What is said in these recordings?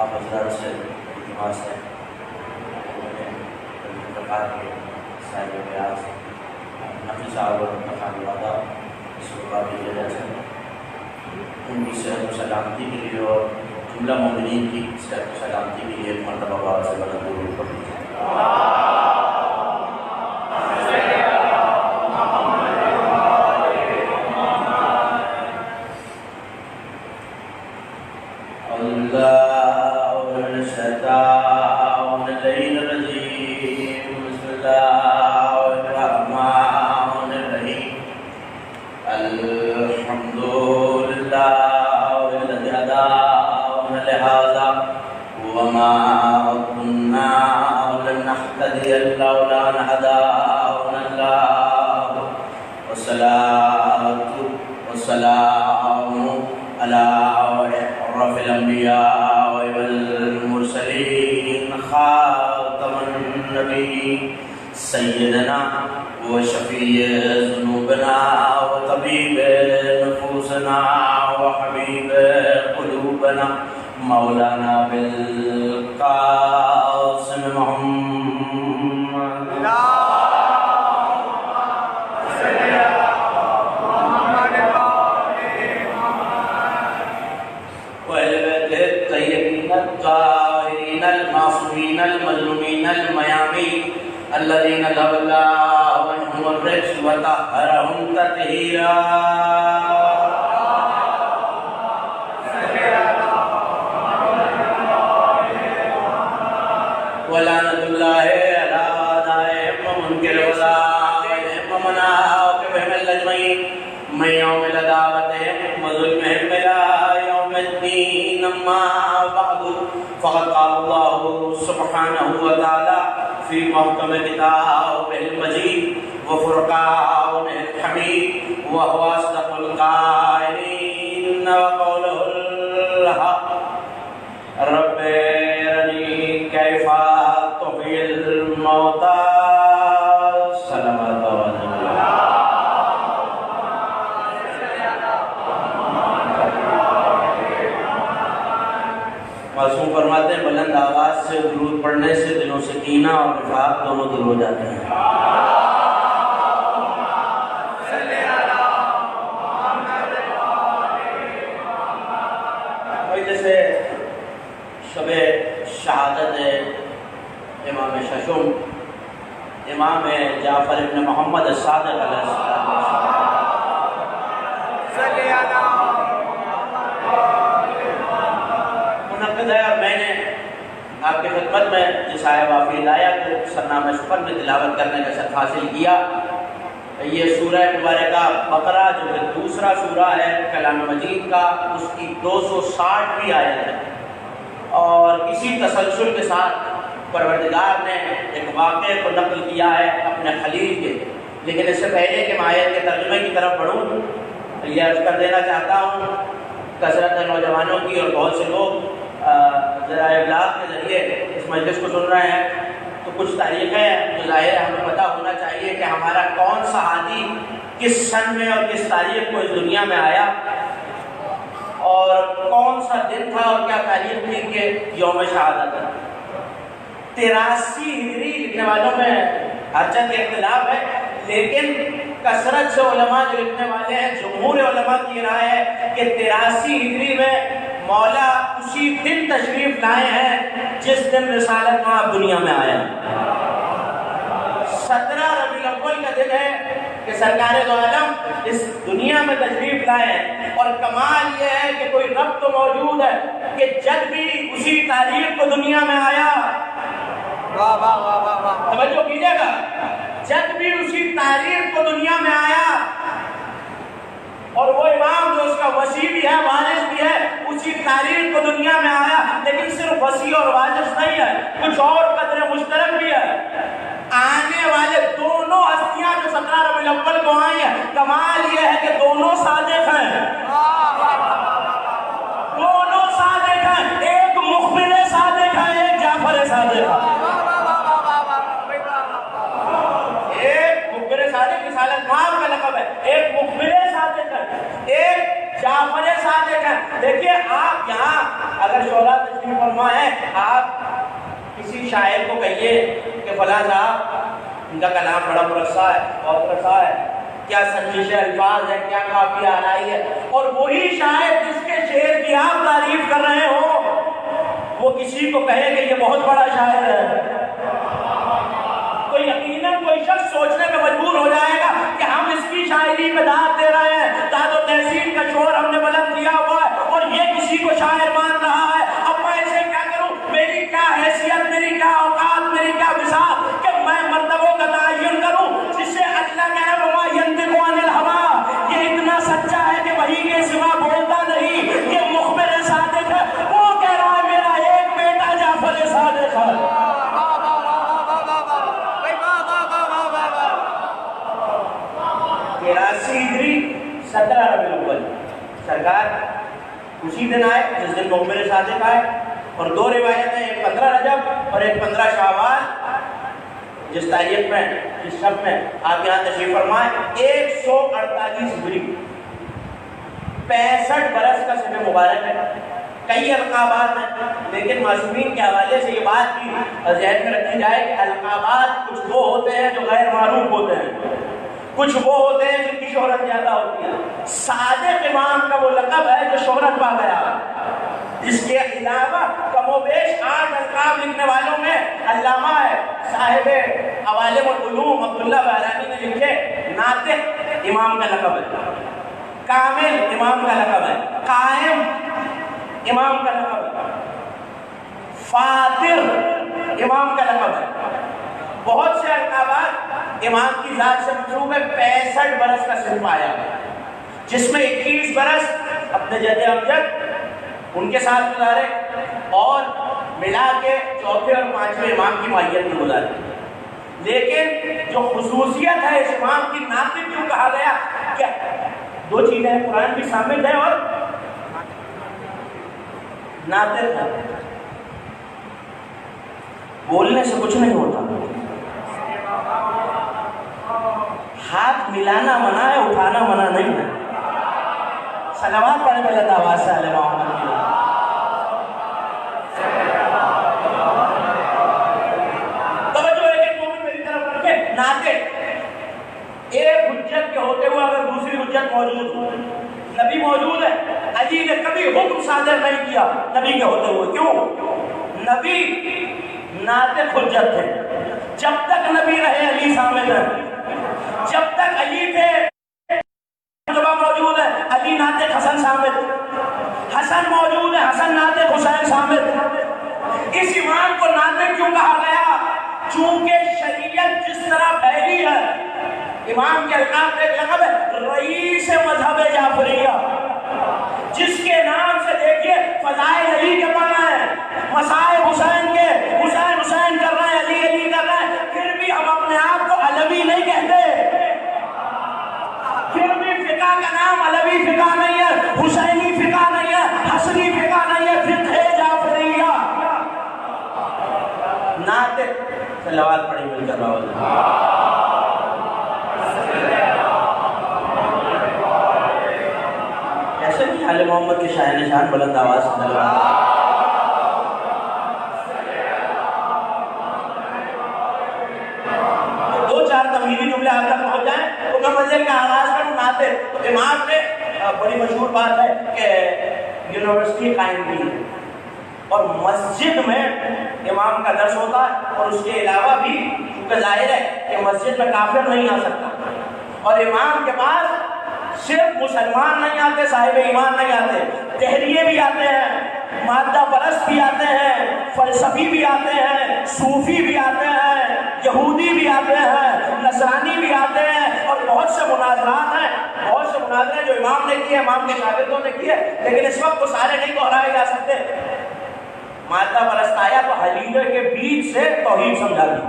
آپ حضرات سے التماس ہے انتقال کے صاحب بیاض نقی صاحب اور انتقال وعدہ اس وقت کی وجہ سے ان کی صحت و سلامتی کے لیے اور جملہ مومنین کی صحت و سلامتی کے لیے ایک مرتبہ بات سے بلند درود پڑھ لیجیے۔ سیدنا و شفیع ذنوبنا و طبیب نفوسنا و حبیب قلوبنا مولانا بالقاسم محمد وَالْبَيْتِ الطَّيِّبِينَ الطَّاهِرِينَ الْمَعْصُومِينَ الْمَظْلُومِينَ الْمَيَامِينَ الذين ذهب الله عنهم الرجس وطهرهم تطهيرا ولعنة الله على أعدائهم ومنكر وزائهم ومناعهم الأجمعين من يوم العداوة وظلمهم إلى يوم الدين أما بعد فقد قال الله سبحانه وتعالى في محكم كتابه المجيد وفرقانه الحميد وهو أصدق القائلين وقوله الحق رب أرني كيف تحيي الموتى صلوات معصوم فرماتے ہیں بلند آواز سے درود پڑھنے سے دلوں سے کینہ اور نفاق دونوں دور ہو جاتے ہیں۔ وہی جیسے شب شہادت امام ششم امام جعفر ابن محمد الصادق علیہ السلام اور میں نے آپ کی خدمت میں جس آیہ وافی آیا کو سرنامہ شکر میں تلاوت کرنے کا شرف حاصل کیا۔ یہ سورہ مبارکہ بقرہ جو کہ دوسرا سورہ ہے کلام مجید کا، اس کی 260ویں آیت ہے، اور اسی تسلسل کے ساتھ پروردگار نے ایک واقعے کو نقل کیا ہے اپنے خلیل کے۔ لیکن اس سے پہلے کہ میں آیت کے ترجمے کی طرف بڑھوں یہ عرض کر دینا چاہتا ہوں، کثرت نوجوانوں کی اور بہت سے لوگ ذرائع ابلاغ کے ذریعے اس مجلس کو سن رہے ہیں، تو کچھ تاریخیں جو ظاہر ہے ہمیں پتہ ہونا چاہیے کہ ہمارا کون سا ہادی کس سن میں اور کس تاریخ کو اس دنیا میں آیا، اور کون سا دن تھا اور کیا تاریخ تھی کہ یوم شہادت ہے۔ 83 ہجری لکھنے والوں میں ہر چند اختلاف ہے، لیکن کثرت سے علماء جو لکھنے والے ہیں، جمہور علماء کی رائے ہے کہ 83 ہجری میں مولا اسی دن تشریف لائے ہیں جس دن رسالت مآب دنیا میں آیا۔ 17 ربیع الاول کا دن ہے کہ سرکار دو عالم اس دنیا میں تشریف لائے ہیں، اور کمال یہ ہے کہ کوئی رب تو موجود ہے کہ جب بھی اسی تاریخ کو دنیا میں آیا، توجہ کیجیے گا، جب بھی اسی تاریخ کو دنیا میں آیا، اور وہ امام جو اس کا وسیع بھی ہے وارث بھی ہے اسی تاریخ کو دنیا میں آیا، لیکن صرف وسیع اور وارث نہیں ہے، کچھ اور قدر مشترک بھی ہے۔ آنے والے دونوں ہستیاں جو 17 ربیع الاول کو آئی ہیں، کمال یہ ہے کہ دونوں صادق ہیں، دونوں صادق ہیں، ایک مخبر صادق ہے، ایک جعفر صادق ہے۔ ایک مخبر صادق رسالت مآب کا لقب ہے، ایک مخبر صادق ہے، ایک جعفر صادق ہے۔ دیکھیے آپ یہاں اگر شعراء تشریف فرما ہے شاعر کو کہیے کہ فلاں صاحب ان کا کلام بڑا مرصع ہے، بہت رسا ہے، کیا سنجش الفاظ ہے، کیا قافیہ آرائی ہے، اور وہی شاعر جس کے شعر کی آپ تعریف کر رہے ہو وہ کسی کو کہے کہ یہ بہت بڑا شاعر ہے، تو یقیناً کوئی شخص سوچنے میں مجبور ہو جائے گا کہ ہم اس کی شاعری میں داد دے رہے ہیں، داد و تحسین کا شور ہم نے بلند کیا ہوا ہے اور یہ کسی کو شاعر مان رہا ہے۔ اب میں اسے کیا کروں؟ میری کیا حیثیت، میری کیا اوقات، میری کیا وسعت کہ میں مرتبوں کا تعین کروں جس سے اللہ کہہ رہا وما ینطق عن الہویٰ، یہ اتنا سچا ہے کہ وحی کے سوا بولتا نہیں، یہ مخبر صادق ہے، وہ کہہ رہا ہے میرا ایک بیٹا جعفر صادق ہے۔ ہجری 17 ربیع الاول سرکار اسی دن آئے جس دن مخبر صادق آئے، اور دو روایتیں، ایک 15 رجب اور ایک 15 شعبان، جس تاریخ میں جس شب میں آپ یہاں تشریف فرمائے 148 ہجری 65 برس کا سن مبارک ہے۔ کئی القابات ہیں لیکن معصومین کے حوالے سے یہ بات بھی ذہن میں رکھی جائے کہ القابات کچھ وہ ہوتے ہیں جو غیر معروف ہوتے ہیں، کچھ وہ ہوتے ہیں جن کی شہرت زیادہ ہوتی ہے۔ صادق امام کا وہ لقب ہے جو شہرت پا گیا، جس کے علاوہ کم و بیش 8 القاب لکھنے والوں میں علامہ ہے، صاحب عوالم العلوم عبداللہ بہرانی نے لکھے ناطق امام کا لقب ہے، کامل امام کا لقب ہے، قائم امام کا لقب ہے، فاطر امام کا لقب ہے۔ بہت سے القابات امام کی ذات سے منسوب ہے۔ 65 برس کا سن پایا جس میں 21 برس اپنے جد امجد ان کے ساتھ گزارے اور ملا کے چوتھے اور پانچویں امام کی ماہیت میں گزارے۔ لیکن جو خصوصیت ہے اس امام کی، ناطق کیوں کہا گیا؟ کیا دو چیزیں ہیں، قرآن بھی شامل ہے اور ناطق ہے۔ بولنے سے کچھ نہیں ہوتا، ہاتھ ملانا منع ہے، اٹھانا منع نہیں ہے۔ صلوات پڑھیں غلط آواز سے علیہ محمد کی۔ توجہ ہے کہ مومن میری طرف رکھے، ناطق ایک حجت کے ہوتے ہوئے اگر دوسری حجت موجود ہو، نبی موجود ہے، علی نے کبھی حکم صادر نہیں کیا نبی کے ہوتے ہوئے، کیوں؟ نبی ناطق حجت تھے، جب تک نبی رہے علی سامد ہے، جب تک علی تھے موجود ہے علی ناطق حسن سامد، حسن موجود ہے حسن ناطق حسین سامد۔ اس امام کو ناطق کیوں کہا گیا؟ چونکہ شریعت جس طرح پھیلی ہے، امام کے القاب کا ایک لقب ہے رئیس مذہب جعفریہ، جس کے نام سے دیکھیے فضائل علی کے پڑھنا ہے، مسائب حسین کے، حسین حسین کر رہے ہیں، علی علی کر رہے ہیں، پھر بھی ہم اپنے آپ کو علوی نہیں کہتے، پھر بھی فقہ کا نام علوی فقہ نہیں ہے، حسینی فقہ نہیں ہے، حسنی فقہ نہیں ہے، فقہ جعفریہ۔ ناطق صلوات پڑھی مل کر رہا ایسے نہیں آل محمد کے شاہ نشان بلند آواز سے دو چار تمہیدی جملے آپ تک پہنچ جائیں تو میں منزل کا آغاز کروں۔ ناطق تو امام نے بڑی مشہور بات ہے کہ یونیورسٹی قائم کی اور مسجد میں امام کا درس ہوتا ہے، اور اس کے علاوہ بھی کیونکہ ظاہر ہے کہ مسجد میں کافر نہیں آ سکتا، اور امام کے پاس صرف مسلمان نہیں آتے، صاحب ایمان نہیں آتے، دہریے بھی آتے ہیں، مادہ پرست بھی آتے ہیں، فلسفی بھی آتے ہیں، صوفی بھی آتے ہیں، یہودی بھی آتے ہیں، نصرانی بھی آتے ہیں، اور بہت سے مناظرات ہیں، بہت سے مناظرے جو امام نے کیے، امام کے شاگردوں نے کیے، لیکن اس وقت وہ سارے نہیں دہرائے جا سکتے۔ مادہ پرست آیا تو حلیمے کے بیچ سے توحید سمجھا دی،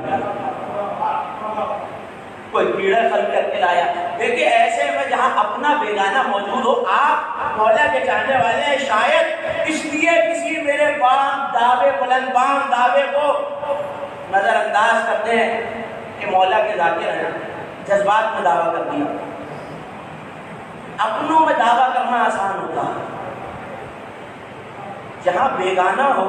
کوئی کیڑے خلق کر کے لایا۔ دیکھیے ایسے میں جہاں اپنا بیگانہ موجود ہو، آپ مولا کے چاہنے والے ہیں، شاید اس لیے کسی میرے دعوے بلند بام دعوے کو نظر انداز کرتے ہیں کہ مولا کے ذاکر ہیں، جذبات میں دعویٰ کر دیا۔ اپنوں میں دعویٰ کرنا آسان ہوتا ہے، جہاں بیگانہ ہو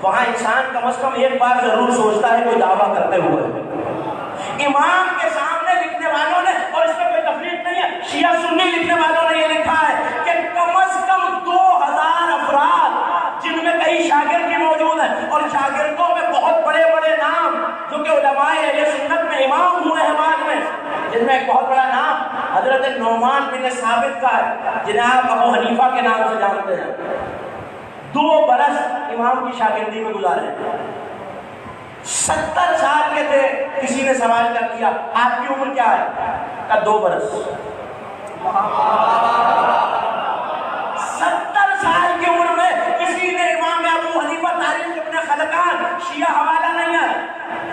وہاں انسان کم از کم ایک بار ضرور سوچتا ہے کوئی دعویٰ کرتے ہوئے امام کے سامنے لکھنے والوں نے، اور اس میں کوئی تفریق نہیں ہے، شیعہ سنی لکھنے والوں نے یہ لکھا ہے کہ کم از کم 2000 افراد جن میں کئی شاگرد بھی موجود ہیں، اور شاگردوں میں بہت بڑے بڑے نام جو کہ علماء اہل سنت میں امام ہوئے ہیں بعد میں، جن میں ایک بہت بڑا نام حضرت نعمان بن ثابت کا ہے، جنہیں آپ ابو حنیفہ کے نام سے جانتے ہیں۔ 2 برس امام کی شاگردی میں گزارے، 70 سال کے تھے، کسی نے سوال کر دیا آپ کی عمر کیا ہے؟ کہا 2 برس۔ 70 سال کی عمر میں کسی نے امام ابو حنیفہ تاریخ ابن خلقان، شیعہ حوالہ نہیں ہے،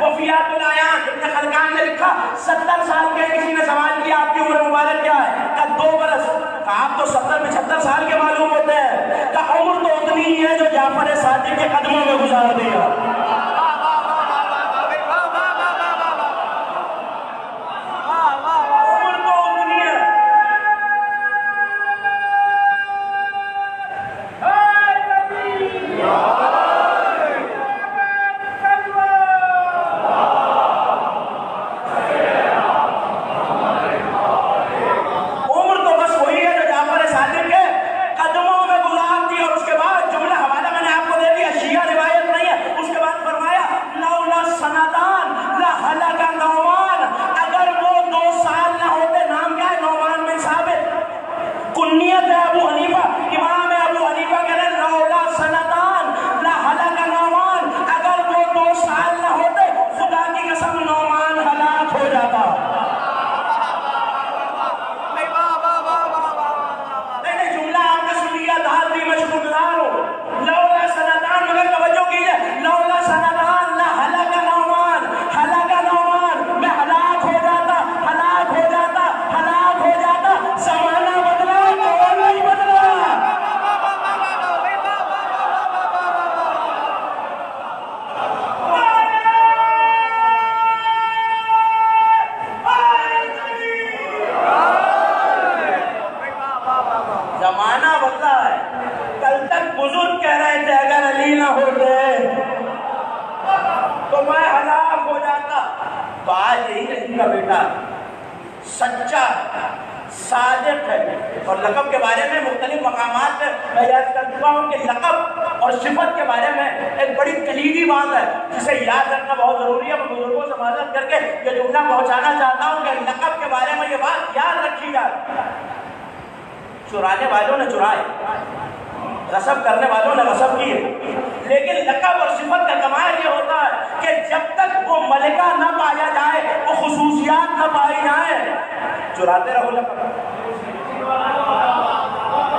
وفیات العیان ابن خلقان نے لکھا 70 سال کے کسی نے سوال کیا آپ کی عمر مبارک کیا ہے؟ کہا 2 برس۔ کہا آپ تو 70-75 سال کے معلوم ہوتے ہیں۔ کہا عمر تو اتنی ہی ہے جو جعفر صادق کے قدموں میں گزار دیا۔ سچا صادق ہے، اور لقب کے بارے میں مختلف مقامات پہ میں یاد کر چکا ہوں کہ لقب اور صفت کے بارے میں ایک بڑی کلیدی بات ہے جسے یاد رکھنا بہت ضروری ہے۔ میں بزرگوں سے معذرت کر کے یہ جملہ پہنچانا چاہتا ہوں کہ لقب کے بارے میں یہ بات یاد رکھی جائے۔ چرانے والوں نے چرائے، غصب کرنے والوں نے غصب کیے، لیکن لقب اور صفت کا کمال یہ ہوتا ہے کہ جب تک وہ ملکہ نہ پایا جائے، وہ خصوصیات نہ پائی جائیں، چراتے رہو لقب۔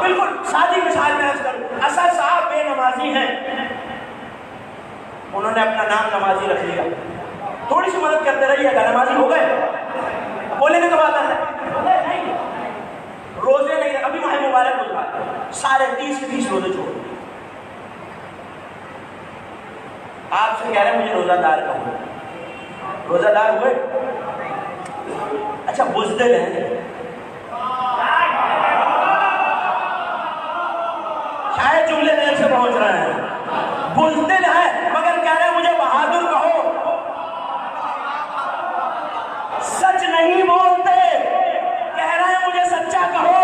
بالکل سادی مثال میں عرض کروں، اسد صاحب بے نمازی ہیں، انہوں نے اپنا نام نمازی رکھ لیا، تھوڑی سی مدد کرتے رہیے گا، نمازی ہو گئے، بولیں گے تو بات نہیں، روزے نہیں، ابھی ماہ مبارک گزرا، سارے 30 کے 30 روزے چھوڑ، آپ سے کہہ رہے ہیں مجھے روزہ دار کہو، روزہ دار ہوئے؟ اچھا بزدل ہیں، شاید جملے دیر سے پہنچ رہے ہیں، بزدل ہیں مگر کہہ رہے ہیں مجھے بہادر کہو، سچ نہیں بولتے، کہہ رہے ہیں مجھے سچا کہو،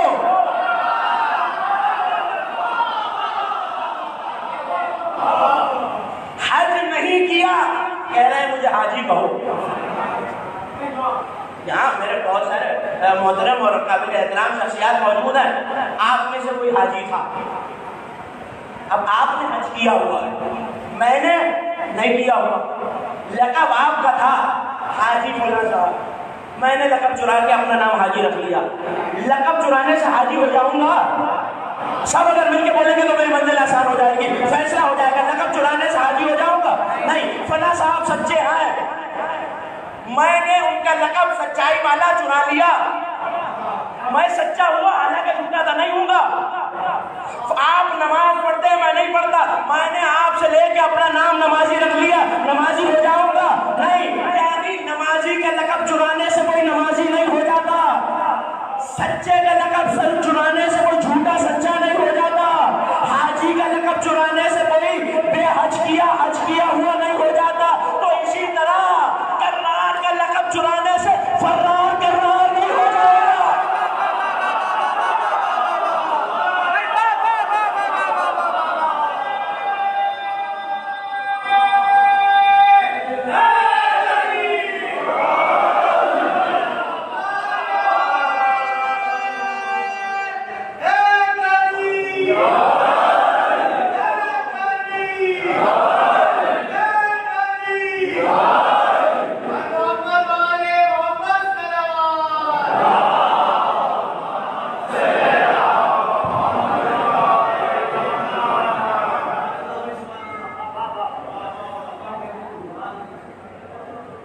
حج نہیں کیا، کہہ رہے ہیں مجھے حاجی کہو۔ یہاں میرے بہت سارے محترم اور قابل احترام شخصیات موجود ہیں، آپ میں سے کوئی حاجی تھا، اب آپ نے حج کیا ہوا ہے، میں نے نہیں کیا ہوا، لقب آپ کا تھا حاجی فلاں صاحب، میں نے لقب چرا کے اپنا نام حاجی رکھ لیا، لقب چرانے سے حاجی ہو جاؤں گا؟ سب اگر مل کے بولیں گے تو میری منزل آسان ہو جائے گی، فیصلہ ہو جائے گا، لقب چرانے سے حاجی ہو جاؤں گا؟ نہیں، فلاں صاحب سچے ہیں، میں نے ان کا لقب سچائی والا چرا لیا، میں سچا ہوا حالانکہ جھوٹا تو نہیں ہوں گا۔ آپ نماز پڑھتے ہیں، میں نہیں پڑھتا، میں نے آپ سے لے کے اپنا نام نمازی رکھ لیا، نمازی ہو جاؤں گا؟ نہیں، یعنی نمازی کا لقب چرانے سے کوئی نمازی نہیں ہو جاتا، سچے کا لقب چرانے سے کوئی جھوٹا سچا نہیں ہو جاتا، حاجی کا لقب چرانے سے کوئی بے حج کیا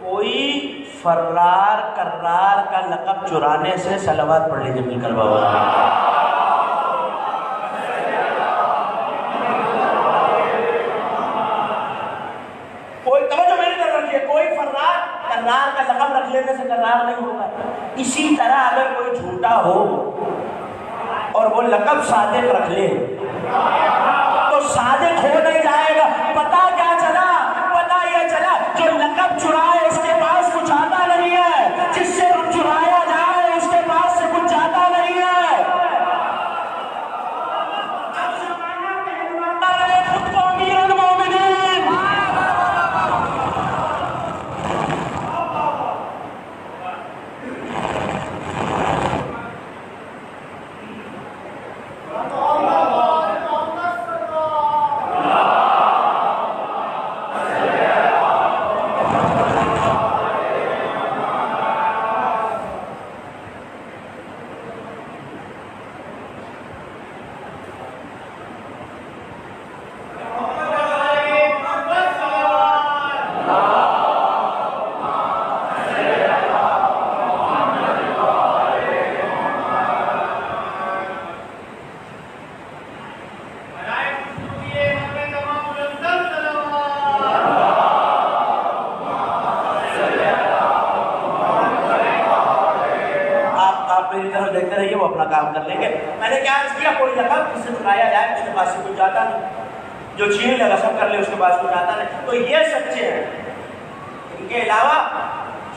کوئی فرار کرار کا لقب چرانے سے صلوات پڑھ لیجیے مل کر بابا. کرار کا لقب رکھ لینے سے کرار نہیں ہوگا. اسی طرح اگر کوئی جھوٹا ہو اور وہ لقب صادق رکھ لے تو صادق ہو نہیں جائے گا. پتا کیا چلا؟ پتا یہ چلا جو لقب چرائے اس کے پاس کچھ آتا نہیں ہے، جس سے چرایا جائے اس کے پاس سے کچھ جاتا نہیں ہے. خود کو امیر المومنین میری طرف دیکھتے رہیے، وہ اپنا کام کر لیں گے. میں نے کیا عرض کیا؟ کوئی لقب جس سے چرایا جائے اس کے پاس سے کچھ جاتا نہیں، جو چھین لے غصب کر لے اس کے پاس کچھ جاتا نہیں. تو یہ سچے ہیں. ان کے علاوہ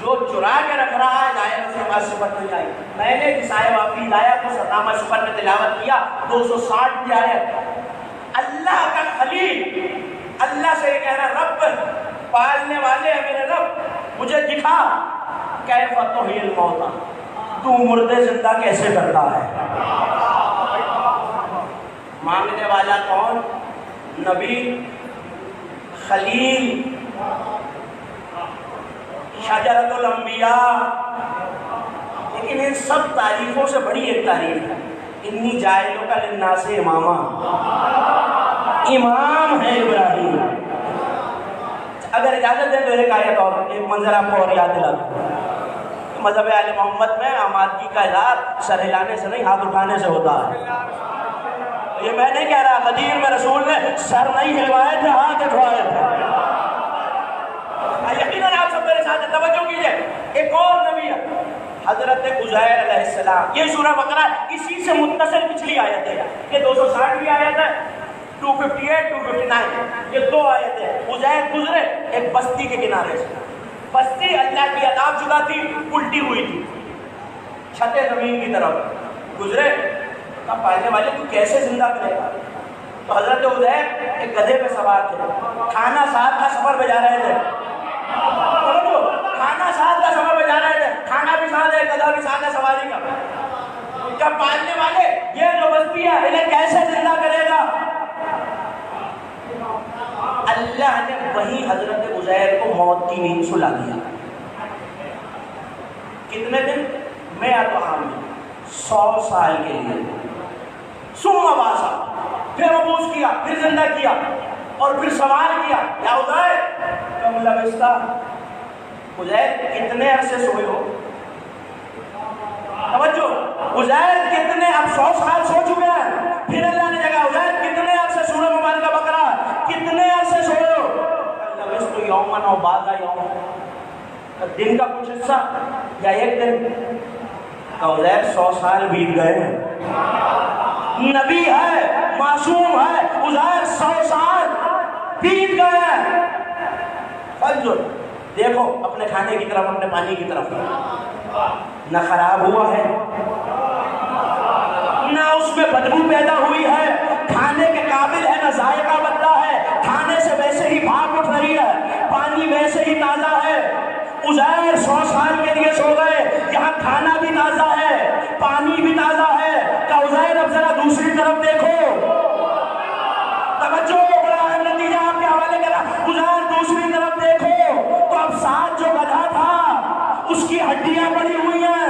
جو چرا کے رکھ رہا ہے ظاہر اس کے پاس صفت نہیں آئی. میں نے نسائے وافی لایا کو سرنامہ سفر میں تلاوت کیا 260 کی آیت. اللہ کا خلیل اللہ سے یہ کہہ رہا، رب پالنے والے ہیں میرے رب، مجھے دکھا کیف تحیی الموتیٰ، تو مردے زندہ کیسے کرتا ہے. مانگنے والا کون؟ نبی، خلیل، شجرۃ الانبیاء. لیکن ان سب تعریفوں سے بڑی ایک تعریف ہے، انی جاعلک للناس اماما. امام ہے ابراہیم. اگر اجازت دیں تو ایک آیت اور ایک منظر آپ کو اور یاد دلا دوں. مذہب آل محمد میں آمادگی کا اظہار سر ہلانے سے نہیں ہاتھ اٹھانے سے ہوتا ہے. یہ میں نہیں کہہ رہا، غدیر میں رسول نے سر نہیں ہلوائے تھے، ہاتھ اٹھوائے تھے. یقیناً آپ سب میرے ساتھ توجہ کیجئے. ایک اور نبی ہے حضرت عزیر علیہ السلام. یہ سورہ بقرہ اسی سے متصل پچھلی آیت ہے. یہ 260 کی آیت ہے، 258 259 یہ دو آیت ہے. عزیر گزرے ایک بستی کے کنارے سے. بستی اللہ کی عطا شدہ تھی، الٹی ہوئی تھی، چھتے زمین کی طرف گزرے. کہا پالنے والے تو کیسے زندہ کرے گا؟ تو حضرت عزیر ایک گدھے پہ سوار تھے، کھانا ساتھ تھا، سفر پہ جا رہے تھے. کھانا ساتھ تھا، سفر پہ جا رہے تھے، کھانا بھی ساتھ ہے، گدھا بھی ساتھ ہے سواری کا. کیا پالنے والے یہ جو بستی ہے انہیں کیسے زندہ کرے گا؟ اللہ نے وہی حضرت عزیر کو موت کی نیند سلا دیا. کتنے دن؟ 100 عام 100 سال کے لیے. ثم باسا، پھر مبعوث کیا، پھر زندہ کیا اور پھر سوال کیا، یا عزیر کم لبثت، عزیر کتنے عرصے سوئے ہو؟ توجہ، عزیر کتنے، اب 100 سال سو چکے ہیں. پھر اللہ نے جگہ عزیر کتنے عرصے، سورہ مبارکہ بقرہ کتنے عرصے سوئے ہو؟ لبثت یوما او بعض یوم، دن کا کچھ حصہ یا ایک دن. عزیر 100 سال بیت گئے ہیں. نبی ہے، معصوم ہے، عزیر 100 سال بیت گئے ہیں. فنظر، دیکھو اپنے کھانے کی طرف، اپنے پانی کی طرف، نہ خراب ہوا ہے نہ اس میں بدبو پیدا ہوئی ہے، کھانے کے قابل ہے، نہ ذائقہ بدلا ہے، کھانے سے ویسے ہی بھاپ اٹھ رہی ہے، پانی ویسے ہی تازہ ہے. عزیر 100 سال کے لیے سو گئے، یہاں کھانا بھی تازہ ہے، پانی بھی تازہ ہے. کہ عزیر اب ذرا دوسری طرف دیکھو. توجہ، بڑا اہم نتیجہ آپ کے حوالے کرا. عزیر دوسری طرف دیکھو تو اب ساتھ جو گدھا تھا اس کی ہڈیاں پڑی ہوئی ہیں.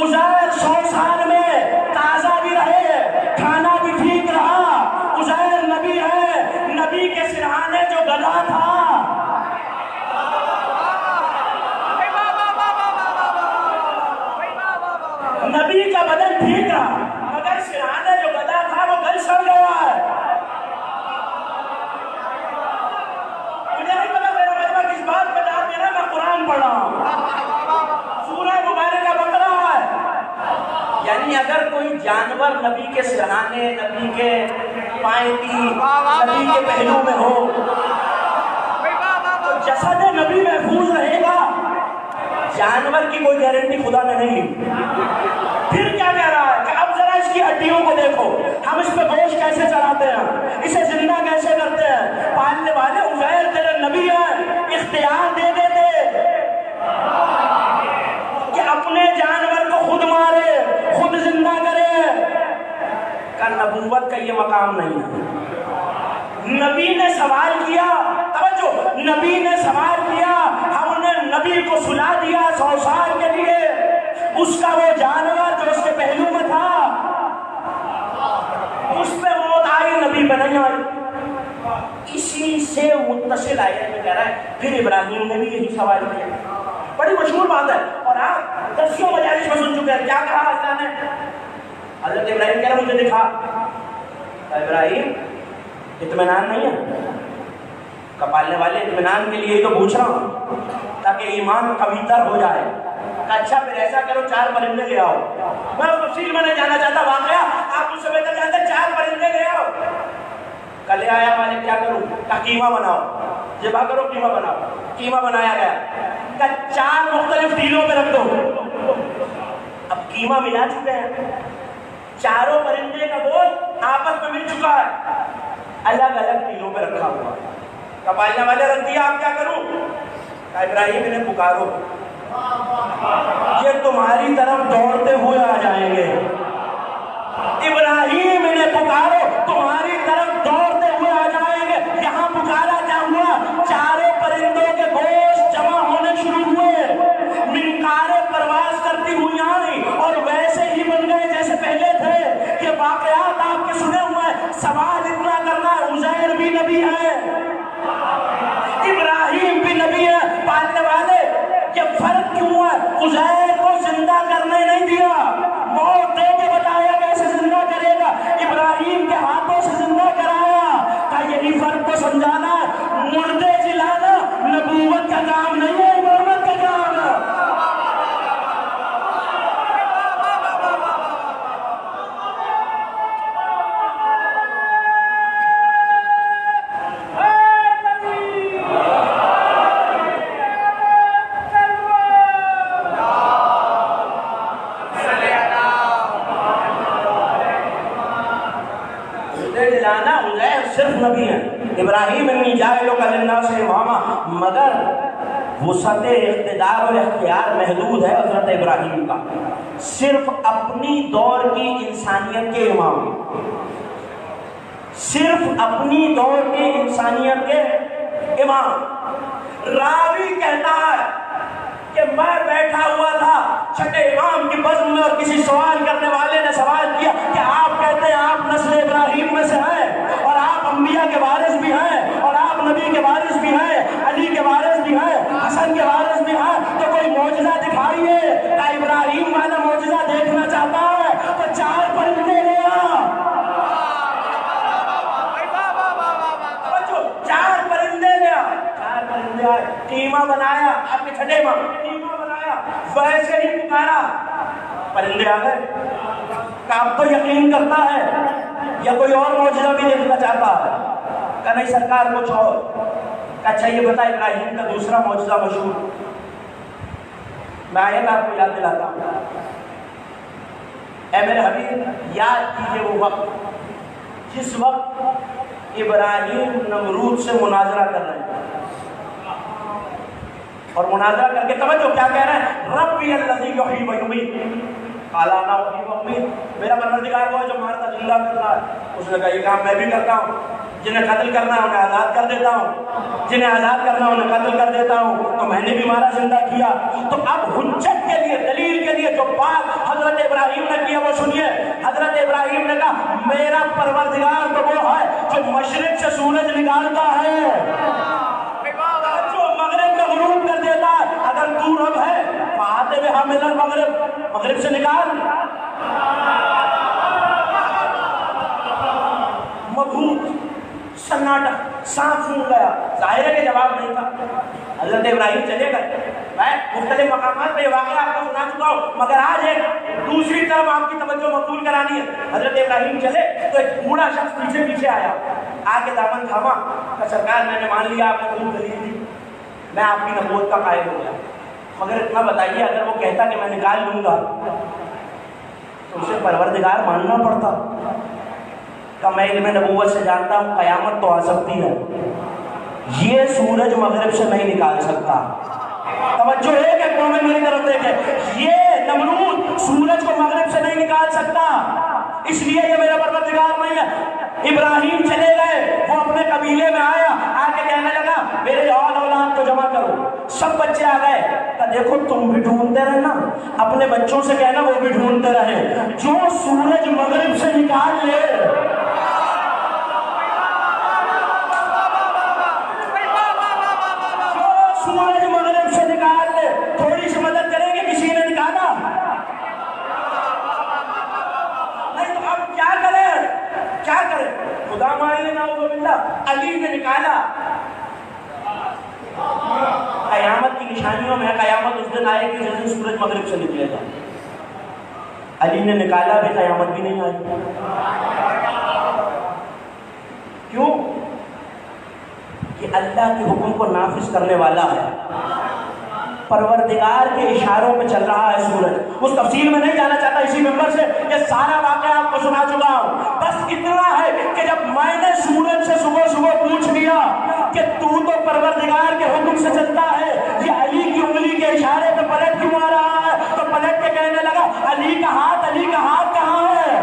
عزیر 100 سال میں تازہ بھی رہے، کھانا بھی ٹھیک رہا. عزیر نبی ہے، نبی کے سرہانے جو گدھا تھا بدن ٹھیک رہا، مگر سرحانہ جو گدا تھا وہ گل سڑ گیا ہے۔ مجھے نہیں پتا میرا مجمع کس بات پہ ڈال دینا، میں قرآن پڑھ رہا ہوں، سورہ مبارکہ بقرہ ہے۔ یعنی اگر کوئی جانور نبی کے سرحانے، نبی کے پائیں کی، نبی کے پہلو میں ہو تو جسد نبی محفوظ رہے گا، جانور کی کوئی گارنٹی خدا نے نہیں لی۔ پھر کیا کہہ رہا ہے کہ اب ذرا اس کی ہڈیوں کو دیکھو، ہم اس پہ گوشت کیسے چڑھاتے ہیں، اسے زندہ کیسے کرتے ہیں۔ پالنے والے عزیر تیرے نبی ہیں، اختیار دے دیتے کہ اپنے جانور کو خود مارے، خود زندہ کرے، کا نبوت کا یہ مقام نہیں ہے۔ نبی نے سوال کیا، توجہ، نبی نے سوال کیا، ہم نے نبی کو سلا دیا 100 سال کے لیے، اس کا وہ جانور جو اس کے پہلو میں تھا اس پہ موت آئی، نبی پہ نہیں آئی۔ اسی سے متصل آیت میں کہہ رہا ہے پھر ابراہیم نے بھی یہی سوال کیا۔ بڑی مشہور بات ہے اور آپ دسیوں مجالس میں سن چکے ہیں۔ کیا کہا اللہ نے؟ حضرت ابراہیم کہہ رہا مجھے دکھا۔ ابراہیم اطمینان نہیں ہے، کپالنے والے اطمینان کے لیے تو پوچھ رہا ہوں تاکہ ایمان قوی تر ہو جائے۔ اچھا پھر ایسا کرو 4 پرندے لے آؤ۔ میں اس تفصیل میں نہیں جانا چاہتا، واقعہ آپ اس سے بہتر جانتے، 4 پرندے لے آؤ۔ کل لے آیا مالک، کیا کروں؟ کہا قیمہ بناؤ، ذبح کرو قیمہ بناؤ۔ قیمہ بنایا گیا، کہا 4 مختلف ٹیلوں پہ رکھ دو۔ اب قیمہ ملا چکے ہیں، چاروں پرندے کا گوشت آپس میں مل چکا ہے، الگ الگ ٹیلوں پہ رکھا ہوا۔ کپالنے والے رکھ دیا، آپ کیا کروں؟ کہا ابراہیم انہیں پکارو، یہ تمہاری طرف دوڑتے ہوئے آ جائیں گے۔ ابراہیم انہیں پکارو، تمہاری طرف دوڑتے ہوئے آ جائیں گے۔ یہاں پکارا کیا ہوا؟ چاروں پرندوں کے گوشت جمع ہونے شروع ہوئے، منقاریں پرواز کرتی ہوئی آئی اور ویسے ہی بن گئے جیسے پہلے تھے۔ یہ واقعات آپ کے سنے ہوئے ہیں۔ سوال اتنا کرنا ہے، عزیر بھی نبی ہے، ابراہیم بھی نبی ہے، پالنے والے یہ فرق کیوں ہے؟ عزیر کو زندہ کرنے نہیں دیا، موت دے کے بتایا کیسے زندہ کرے گا، ابراہیم کے ہاتھوں سے زندہ کرایا۔ کہا یہی فرق کو سمجھانا ہے، مردے جلانا نبوت کا کام نہیں ہے، امامت کا کام ہے۔ صرف نبی ہیں، ابراہیم انی جاعلک للناس اماما، مگر وسعت اقتدار اور اختیار محدود ہے حضرت ابراہیم کا، صرف اپنی دور کی انسانیت کے امام، صرف اپنی دور کی انسانیت کے امام۔ راوی کہتا ہے کہ میں بیٹھا ہوا تھا چھٹے امام کی بزم میں اور کسی سوال کرنے والے نے سوال کیا کہ آپ کہتے ہیں آپ نسل ابراہیم میں سے ہیں اور آپ انبیاء کے وارث بھی ہیں اور آپ نبی کے وارث بھی ہیں، علی کے وارث بھی ہیں، حسن کے وارث بھی ہیں، تو کوئی معجزہ دکھائیے۔ کہ ابراہیم والا معجزہ دیکھنا چاہتا ہے تو 4 پرندے لے آ۔ 4 پرندے لے آ، 4 پرندے آئے، قیمہ بنایا، آپ کے چھٹے امام قیمہ بنایا، ویسے ہی پکارا، پرندے آ گئے۔ کہ اب تو یقین کرتا ہے یا کوئی اور معجزہ بھی دیکھنا چاہتا ہے؟ کہ نہیں سرکار کچھ اور۔ کہ اچھا یہ بتا ابراہیم کا دوسرا معجزہ مشہور، میں آیت آپ کو یاد دلاتا ہوں۔ اے میرے حبیب یاد کیجئے وہ وقت جس وقت ابراہیم نمرود سے مناظرہ کر رہے ہیں، اور مناظرہ کر کے توجہ کیا کہہ رہے ہیں؟ ربی الذی یحیی و یمیت قال انا احیی و امیت، میرا پروردگار وہ ہے جو مارتا زندہ کرتا ہے۔ اس نے کہا یہ کام میں بھی کرتا ہوں، جنہیں قتل کرنا ہے انہیں آزاد کر دیتا ہوں، جنہیں آزاد کرنا ہے انہیں قتل کر دیتا ہوں، تو میں نے بھی مارا زندہ کیا۔ تو اب حجت کے لیے، دلیل کے لیے جو بات حضرت ابراہیم نے کیا وہ سنیے۔ حضرت ابراہیم نے کہا میرا پروردگار تو وہ ہے جو مشرق سے سورج نکالتا ہے، جو مغرب کا غروب کر دیتا ہے، اگر تو رب ہے فاتح من المغرب، مغرب سے نکال. مبہوت، سناٹا، سانپ سونگ گیا. ظاہر ہے کہ جواب نہیں تھا. حضرت ابراہیم چلے گئے. میں مختلف مقامات پہ یہ واقعہ آپ کو سنا چکا ہوں، مگر آج ایک دوسری طرف آپ کی توجہ مبذول کرانی ہے. حضرت ابراہیم چلے تو ایک بوڑھا شخص پیچھے پیچھے آیا، آ کے دامن تھاما کہ سرکار میں نے مان لیا آپ نے خوب دلیل دی، میں آپ کی نبوت کا قائل ہو گیا، مگر اتنا بتائیے اگر وہ کہتا کہ میں نکال لوں گا تو اسے پروردگار ماننا پڑتا کہ میں علم نبوت سے جانتا ہوں قیامت تو آ سکتی ہے، یہ سورج مغرب سے نہیں نکال سکتا. توجہ ہے کہ مومن میری طرف دیکھے، یہ نمرود سورج کو مغرب سے نہیں نکال سکتا، اس لیے یہ میرا پروردگار نہیں ہے. ابراہیم چلے گئے، وہ اپنے قبیلے میں آیا، آ کے کہنے لگا میرے اولاد کو جمع کرو. سب بچے آ گئے کہ دیکھو تم بھی ڈھونڈتے رہنا، اپنے بچوں سے کہنا وہ بھی ڈھونڈتے رہے، جو سورج مغرب سے نکال لے تھوڑی سی مدد کریں گے. کسی نے نکالا نہیں تو اب کیا کریں؟ خدا مان لینا باللہ علی نے نکالا. قیامت کی نشانیوں میں قیامت اس دن آئے گی جس دن سورج مغرب سے نکلے گا. علی نے نکالا بھی قیامت بھی نہیں آئی. کیوں؟ کہ اللہ کے حکم کو نافذ کرنے والا ہے، پروردگار کے اشاروں پہ چل رہا ہے سورج. اس تفصیل میں نہیں جانا چاہتا اسی ممبر سے، یہ سارا واقعہ آپ کو سنا چکا ہوں. بس اتنا ہے کہ جب میں نے سورج سے صبح صبح پوچھ لیا کہ تو پروردگار کے حکم سے چلتا ہے، یہ علی کی انگلی کے اشارے پہ پلٹ کیوں آ رہا ہے، تو پلٹ کے کہنے لگا علی کا ہاتھ کہاں ہے؟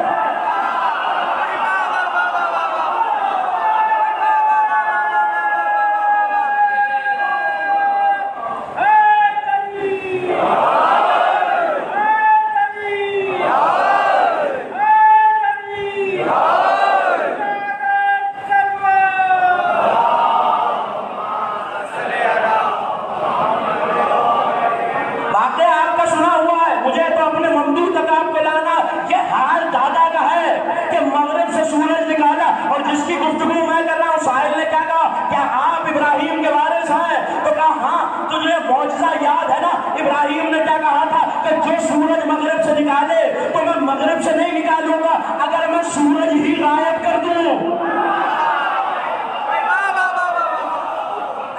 ابراہیم نے کیا کہا تھا کہ جو سورج مغرب سے نکالے تو میں مغرب سے نہیں نکالوں گا اگر میں سورج ہی غائب کر دوں.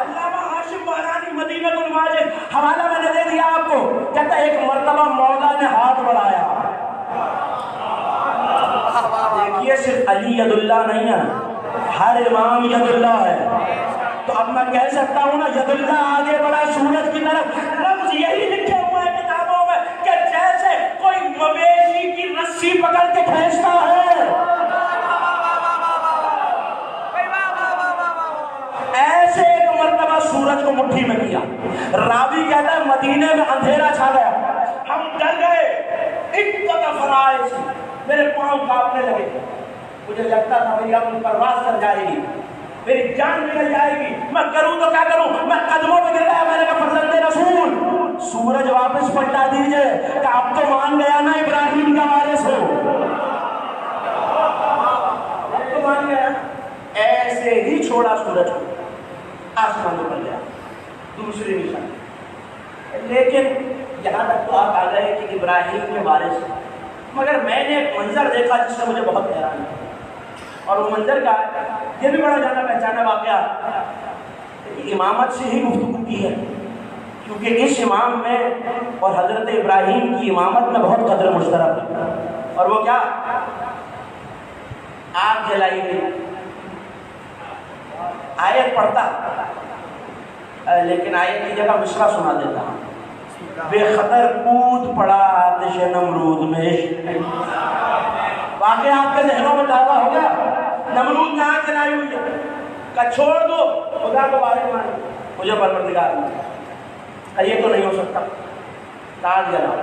علامہ ہاشم بہرانی مدینہ الماجد حوالہ میں نے دے دیا آپ کو، کہتا ایک مرتبہ مولا نے ہاتھ بڑھایا. دیکھیے صرف علی ید اللہ نہیں ہے، ہر امام ید اللہ ہے. تو اب میں کہہ سکتا ہوں نا ید اللہ آگے بڑھا سورج کی طرف. لفظ یہی لکھے ہوئے ہیں کتابوں میں کہ جیسے کوئی مویشی کی رسی پکڑ کے کھینچتا ہے، ایسے ایک مرتبہ سورج کو مٹھی میں کیا. راوی کہتا ہے مدینے میں اندھیرا چھا گیا، ہم ڈر گئے، اتفرائض میرے پاؤں کانپنے لگے. مجھے لگتا تھا میری اپنی پرواز کر جائے گی، میری جان نکل جائے گی، میں کروں تو کیا کروں. میں قدموں پہ گر گیا، میں نے کہا فرزند رسول سورج واپس پلٹا دیجئے کہ اب تو مان گیا نا ابراہیم کا وارث ہو. اب تو مان گیا. ایسے ہی چھوڑا سورج کو، آسمان میں پل گیا. دوسری نشان. لیکن یہاں تک تو آپ آ گئے کہ ابراہیم کے وارث، مگر میں نے ایک منظر دیکھا جس سے مجھے بہت حیران ہے، اور وہ منظر کا یہ بھی بڑا جانا پہچانا واقعہ. امامت سے ہی گفتگو کی ہے، کیونکہ اس امام میں اور حضرت ابراہیم کی امامت میں بہت قدر مشترک ہے. اور وہ کیا؟ آگ جلائی گئی. آیت پڑھتا لیکن آیت کی جگہ مصرع سنا دیتا ہوں. بے خطر کود پڑا آتش نمرود میں. واقعہ آپ کے ذہنوں میں تازہ ہو گیا. نمرود نے آگ جلائی ہوئی ہے کہ چھوڑ دو خدا کو باہر مانو، مجھے پروردگار نہیں. یہ تو نہیں ہو سکتا. آگ جلاؤ.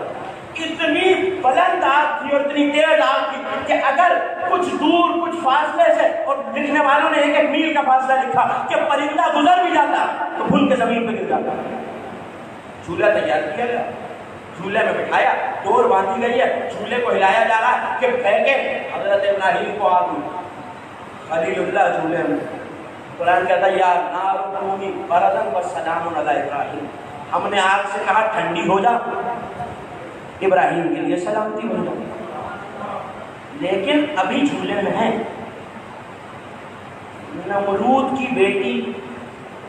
اتنی بلند آگ تھی اور اتنی تیز آگ تھی کہ اگر کچھ دور کچھ فاصلے سے، اور لکھنے والوں نے 1 میل کا فاصلہ لکھا کہ پرندہ گزر بھی جاتا تو بھول کے زمین پہ گر جاتا. چولہا تیار کیا گیا، جھولے میں بٹھایا، ڈور باندھی گئی ہے، جھولے کو ہلایا جا رہا ہے کہ پھینکے حضرت ابراہیم کو آگ میں، خلیل اللہ جھولے میں۔ قرآن کہتا ہے یا نار کونی بردن وسلام علی ابراہیم، ہم نے آگ سے کہا ٹھنڈی ہو جا، ابراہیم کے لیے سلامتی بن جا۔ لیکن ابھی جھولے میں ہیں۔ نمرود کی بیٹی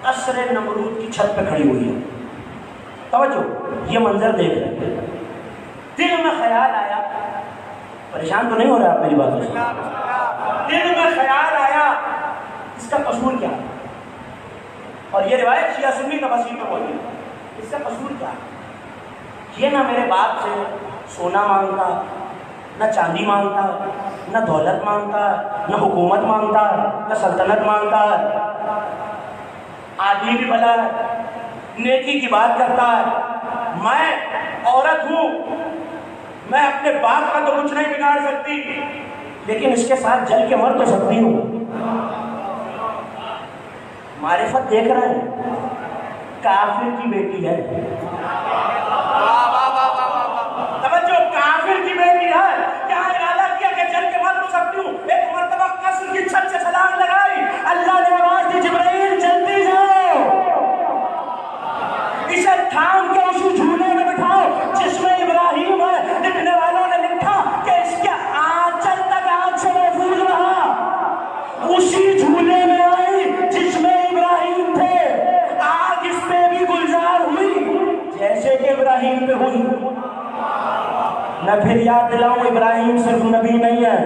قصر نمرود کی چھت پہ کھڑی ہوئی ہے، توجہ یہ منظر دیکھ رہے ہیں، دل میں خیال آیا، پریشان تو نہیں ہو رہا آپ میری بات سے؟ دل میں خیال آیا اس کا قصور کیا ہے؟ اور یہ روایت شیعہ سنی تفاسیر میں موجود ہے، اس کا قصور کیا ہے؟ یہ نہ میرے باپ سے سونا مانگتا، نہ چاندی مانگتا، نہ دولت مانگتا، نہ حکومت مانگتا، نہ سلطنت مانگتا، آدمی بھی بھلا ہے، نیکی کی بات کرتا ہے، میں عورت ہوں، میں اپنے باپ کا تو کچھ نہیں بگاڑ سکتی، لیکن اس کے ساتھ جل کے مر تو سکتی ہوں۔ معرفت دیکھ رہے ہیں، کافر کی بیٹی ہے، توجہ کافر کی بیٹی ہے، کیا ارادہ کیا کہ جل کے مر تو سکتی ہوں؟ ایک مرتبہ قصر کی چھت سے چھلانگ لگائی، اللہ نے آواز دی جبرائیل جلدی جاؤ، اسے تھام کے اس جھولے میں بٹھاؤ جس میں ابراہیم ہے۔ لکھنے والوں نے لکھا کہ اس کے آنچل تک آگ سے محفوظ رہا، اسی جھولے میں آئی جس میں ابراہیم تھے، آگ اس پہ بھی گلزار ہوئی جیسے کہ ابراہیم پہ ہوئی۔ میں پھر یاد دلاؤں، ابراہیم صرف نبی نہیں ہے،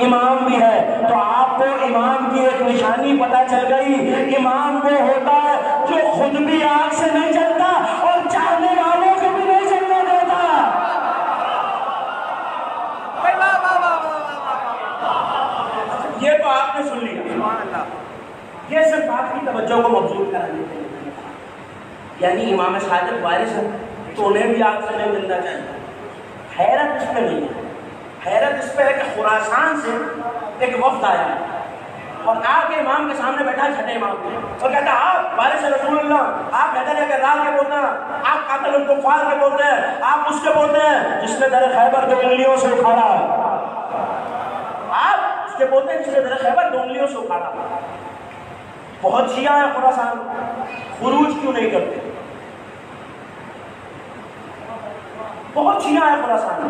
امام بھی ہے، تو آپ کو امام کی ایک نشانی پتہ چل گئی، امام وہ ہوتا ہے جو خود بھی آگ سے نہیں جلتا اور چاہنے والوں کو بھی نہیں جلنے دیتا۔ یہ تو آپ نے سن لیا، یہ صرف آپ کی توجہ کو مبذول کرانے کے لیے، یعنی امام صادق وارث ہے تو انہیں بھی آگ سے نہیں ملنا چاہیے۔ حیرت اس پہ نہیں ہے، حیرت اس پہ ہے کہ خراسان سے ایک وفد آیا اور آ کے امام کے سامنے بیٹھا، چھٹے امام کے، اور کہتا آپ وارث رسول اللہ، آپ حیدر راہ کے بولتے ہیں، آپ قاتل الکفار کے بولتے ہیں، آپ اس کے بولتے ہیں جس نے در خیبر 2 انگلیوں سے اکھاڑا، آپ اس کے بولتے ہیں جس نے در خیبر 2 انگلیوں سے اکھاڑا۔ بہت شیعہ ہیں خراسان، خروج کیوں نہیں کرتے؟ بہت شیعہ ہیں خراسان،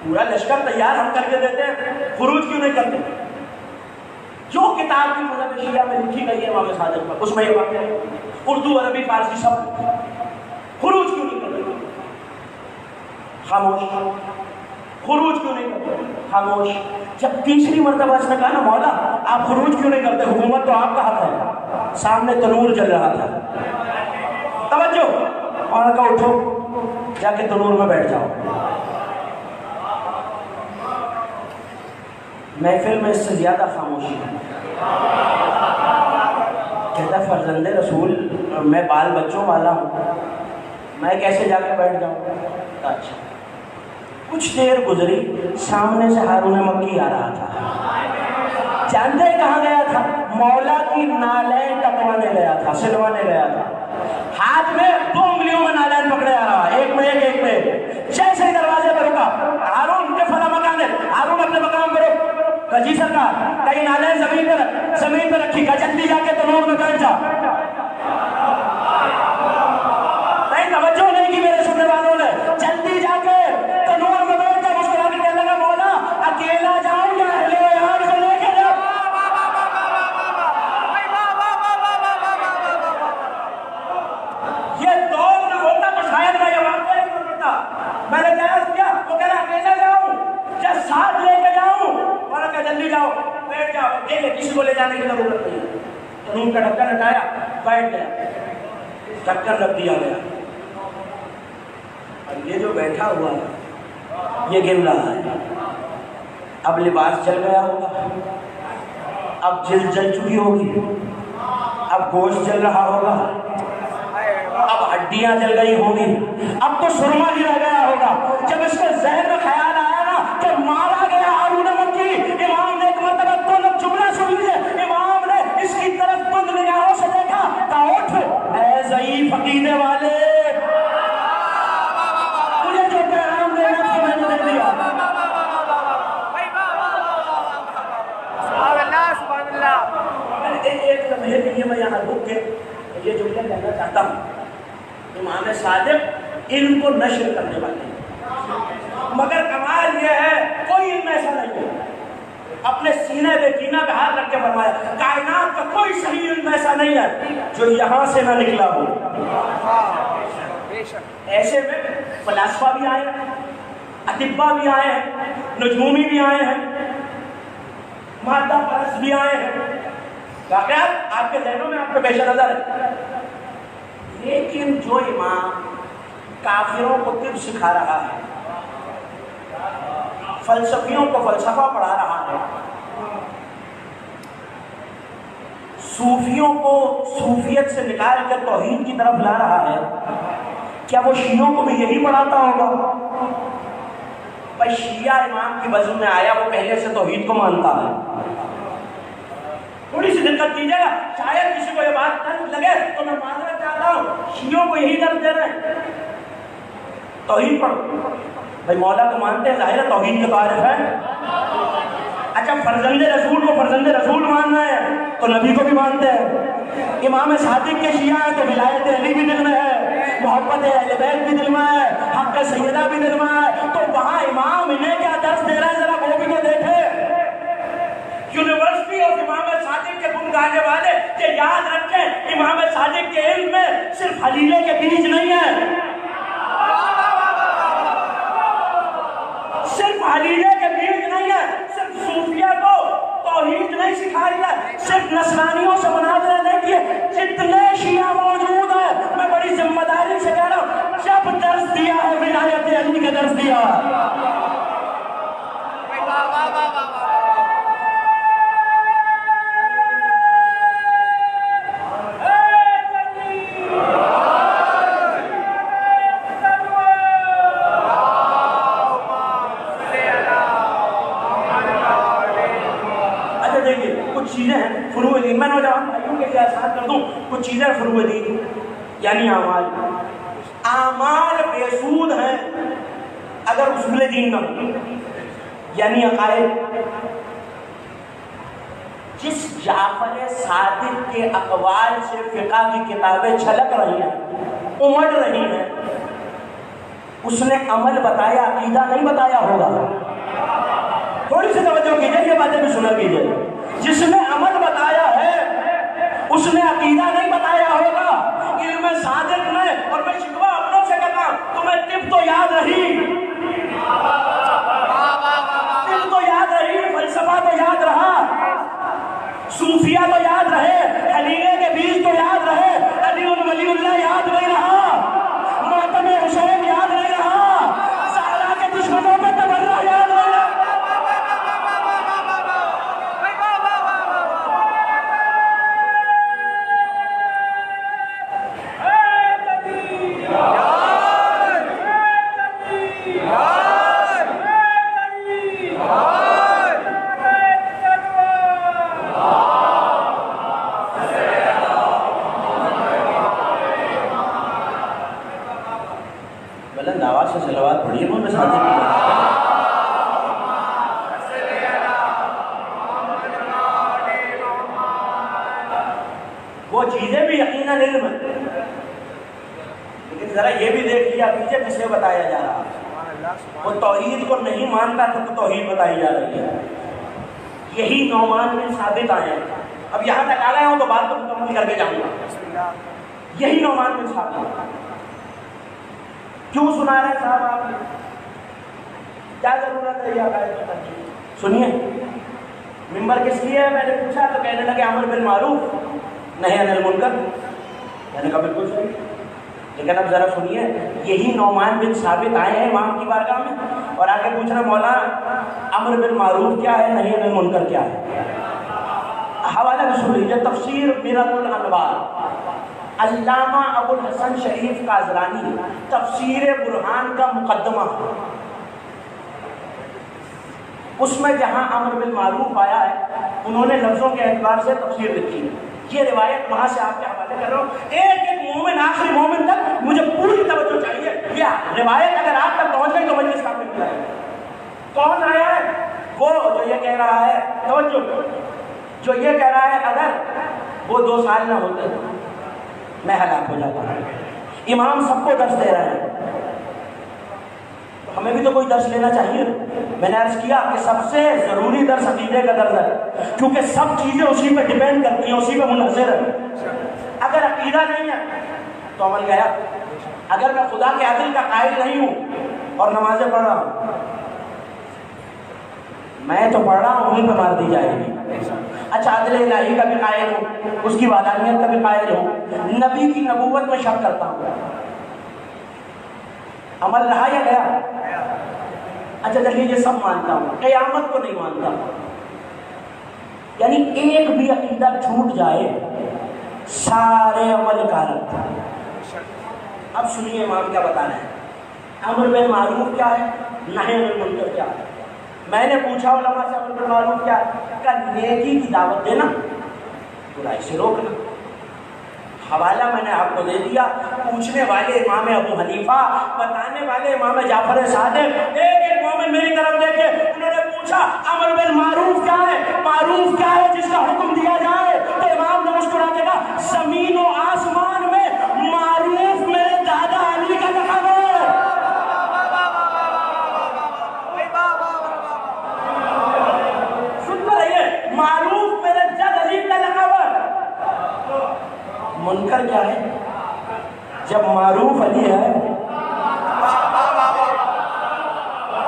پورا لشکر تیار ہم کر کے دیتے ہیں، خروج کیوں نہیں کرتے؟ جو کتاب بھی مذہب شیعہ میں لکھی گئی ہے امام صادق پر، اس میں یہ واقعہ ہے، اردو عربی فارسی سب، خروج کیوں نہیں کرتے؟ خاموش، خروج کیوں نہیں کرتے؟ خاموش۔ جب تیسری مرتبہ اس نے کہا نا مولا آپ خروج کیوں نہیں کرتے، حکومت تو آپ کا حق ہے، سامنے تنور جل رہا تھا، توجہ، اور کہا اٹھو جا کے تنور میں بیٹھ جاؤ۔ محفل میں اس سے زیادہ خاموشی ہے۔ کہتا ہے فرزند رسول میں بال بچوں والا ہوں، میں کیسے جا کے بیٹھ جاؤں؟ اچھا، کچھ دیر گزری، سامنے سے ہارون مکی آ رہا تھا، جانتے کہاں گیا تھا؟ مولا کی نالین ٹکوانے گیا تھا، سلوانے گیا تھا، ہاتھ میں 2 انگلیوں میں نالین پکڑے آ رہا، ایک میں ایک، ایک میں، جیسے ہی دروازے پہ رکا، ہارون کے فلاں مکان ہے، ہارون اپنے مقام پہ رک، کہا جی سرکار، کہیں نالین زمین پہ رکھی، کہا جلدی جا کے تنور میں بیٹھ جا۔ نہیں توجہ نہیں کی میرے سننے والوں نے، جلدی جا کے تنور میں بیٹھ جا۔ مسکرا کے کہنے لگا مولا اکیلا جاؤں یا اہل یار کو لے کے جاؤں؟ یہ دور نہ ہوتا تو شاید میں یہ واقعہ نہیں کرتا۔ میں نے جائز کیا، وہ کہہ رہا اکیلا جاؤں یا ساتھ لے کے جاؤں؟ اور کہا جلدی جاؤ، بیٹھ جاؤ، کسی کو لے جانے کی ضرورت نہیں ہے۔ تنور کا ڈھکن ہٹایا، بیٹھ گیا، ڈھکن رکھ دیا گیا، اور یہ جو بیٹھا ہوا ہے یہ گن رہا ہے۔ اب لباس جل گیا ہوگا، اب جلد جل چکی ہوگی، اب گوشت جل رہا ہوگا، اب ہڈیاں جل گئی ہوں گی، اب تو سرما بھی رہ گیا ہوگا۔ جب اس کے ذہن میں خیال آیا نا کہ مارا گیا ہارون مکی، امام نے ایک مرتبہ تو جملہ سن لیے، امام نے اس کی طرف بند نگاہوں سے دیکھا، کہا اٹھ اے ضعیف عقیدے والے، امام صادق علم کو نشر کرنے والے ہیں، مگر کمال یہ ہے کوئی علم ایسا نہیں ہے، اپنے سینے پہ کینہ پہ ہاتھ رکھ کے فرمایا کائنات کا کوئی صحیح علم ایسا نہیں ہے جو یہاں سے نہ نکلا ہو۔ ایسے میں فلاسفہ بھی آئے ہیں، اطباء بھی آئے ہیں، نجومی بھی آئے ہیں، مادہ پرست بھی آئے ہیں، واقعات آپ کے ذہنوں میں آپ کے پیش نظر ہے۔ لیکن جو امام کافروں کو طب سکھا رہا ہے، فلسفیوں کو فلسفہ پڑھا رہا ہے، صوفیوں کو صوفیت سے نکال کر توحید کی طرف لا رہا ہے، کیا وہ شیعوں کو بھی یہی پڑھاتا ہوگا؟ بھائی شیعہ امام کی وزن میں آیا، وہ پہلے سے توحید کو مانتا ہے۔ تھوڑی سی دقت کیجیے گا، شاید کسی کو یہ بات تنگ لگے تو میں معذرت چاہتا ہوں، شیعوں کو یہی درد دے رہے ہیں توحید پڑھو۔ بھائی مولا کو مانتے ہیں، ظاہر ہے توحید کے عارف ہیں۔ اچھا فرزند رسول کو فرزند رسول ماننا ہے تو نبی کو بھی مانتے ہیں۔ امام صادق کے شیعہ ہیں تو ولایت علی بھی دل میں ہے، محبت اہل بیت بھی دل میں ہے، حق سیدہ بھی دل میں ہے، تو وہاں امام انہیں کیا درس دے رہا ہے ذرا وہ بھی تو دیکھے۔ یونیورسٹی آف امام صادق کے گن گانے والے کہ یاد رکھیں امام صادق کے علم میں صرف حلیلے کے بیج نہیں ہے، صرف حلیلے کے بیج نہیں ہے، صرف صوفیہ کو توحید نہیں سکھائی ہے، صرف نصرانیوں سے مناظرے نہیں کیے، جتنے شیعہ موجود ہیں میں بڑی ذمہ داری سے کہہ رہا ہوں جب درس دیا ہے ولایت علی کا درس دیا۔ چیزیں ہیں فروع دین، میں نوجوان بھائیوں کے لیے آسان کر دوں کچھ چیزیں فروع دین یعنی اعمال۔ اعمال بے سود ہیں اگر اصول دین نہ ہو، یعنی عقائد۔ جس جعفر صادق کے اقوال سے فقہ کی کتابیں چھلک رہی ہیں، امڑ رہی ہیں، اس نے عمل بتایا، عقیدہ نہیں بتایا ہوگا۔ تھوڑی سی توجہ کیجیے، یہ باتیں بھی سنا کیجیے۔ جس نے عمل بتایا ہے اس نے عقیدہ نہیں بتایا ہوگا۔ علم صادق میں، اور میں شکوہ اپنوں سے کرتا ہوں، تمہیں طب تو یاد رہی، طب تو یاد رہی، فلسفہ تو یاد رہا، صوفیہ تو یاد رہے، حلیلے کے بیج تو یاد رہے، علی ولی اللہ یاد نہیں رہا، ماتم حسین یاد نہیں رہا، زہرا کے دشمنوں پہ تبرہ یاد نہیں رہا۔ بلند آواز سے صلوات پڑھیے، وہ میں ساتھی کی وہ چیزیں بھی یقیناً علم ہے، لیکن ذرا یہ بھی دیکھ لیا پیچھے کسے بتایا جا رہا ہے۔ وہ توحید کو نہیں مانتا تو توحید بتائی جا رہی ہے۔ یہی نعمان بن ثابت آئے ہیں، اب یہاں تک آ گیا ہوں تو بات کو مکمل کر کے جاؤں گا۔ یہی نعمان بن ثابت کیوں سنا رہے ہیں صاحب آپ؟ کیا ضرورت ہے یہ عقائد کو تنقید؟ سنیے، ممبر کس لیے ہے؟ میں نے پوچھا تو کہنے لگے امر بالمعروف نہی عن المنکر۔ میں نے کہا بالکل صحیح، لیکن اب ذرا سنیے، یہی نعمان بن ثابت آئے ہیں امام کی بارگاہ میں اور آگے پوچھ رہے مولا امر بالمعروف کیا ہے، نہی عن المنکر کیا ہے؟ حوالہ بھی سن لیجیے، تفسیر میرۃ الانوار، علامہ ابو الحسن شریف قازرانی، تفسیر برہان کا مقدمہ، اس میں جہاں امر بالمعروف آیا ہے انہوں نے لفظوں کے اعتبار سے تفسیر لکھی ہے۔ یہ روایت وہاں سے آپ کے حوالے کر رہا ہوں، ایک ایک مومن آخری مومن تک مجھے پوری توجہ چاہیے۔ یہ روایت اگر آپ تک پہنچ گئی تو مجلس کافی مل جائے گا۔ کون آیا ہے؟ وہ جو یہ کہہ رہا ہے، توجہ، جو یہ کہہ رہا ہے اگر وہ 2 سال نہ ہوتے میں ہلاک ہو جاتا ہوں۔ امام سب کو درس دے رہے ہیں، تو ہمیں بھی تو کوئی درس لینا چاہیے۔ میں نے عرض کیا کہ سب سے ضروری درس عقیدے کا درس ہے، کیونکہ سب چیزیں اسی پہ ڈیپینڈ کرتی ہیں، اسی پہ منحصر ہے۔ اگر عقیدہ نہیں ہے تو عمل گیا۔ اگر میں خدا کے عدل کا قائل نہیں ہوں اور نمازیں پڑھ رہا ہوں، میں تو پڑھ رہا ہوں، وہیں پہ مار دی جائے گی۔ اچھا عدل الہی کا بھی قائل ہوں، اس کی وحدانیت کا بھی قائل ہوں، نبی کی نبوت میں شک کرتا ہوں، عمل رہا یا گیا؟ اچھا چلیے یہ سب مانتا ہوں، قیامت کو نہیں مانتا، یعنی ایک بھی عقیدہ چھوٹ جائے سارے عمل کارت۔ اب سنیے امام کیا بتا رہے ہیں، امر بالمعروف کیا ہے، نہی عن المنکر کیا ہے۔ میں نے پوچھا علماء سے امر بالمعروف کیا ہے، کہ نیکی کی دعوت دینا، برائی سے روکنا۔ حوالہ میں نے آپ کو دے دیا، پوچھنے والے امام ابو حنیفہ، بتانے والے امام جعفر صادق، ایک مومن میری طرف دیکھے، انہوں نے پوچھا امر بالمعروف کیا ہے، معروف کیا ہے جس کا حکم دیا جائے، تو امام نے مسکرا کے کہا زمین و آسمان میں معروف میرے دادا علی کا لقب ہے۔ سنتا رہیے، معروف میرے جد علی کا لقب ہے۔ منکر کیا ہے؟ جب معروف علی ہے،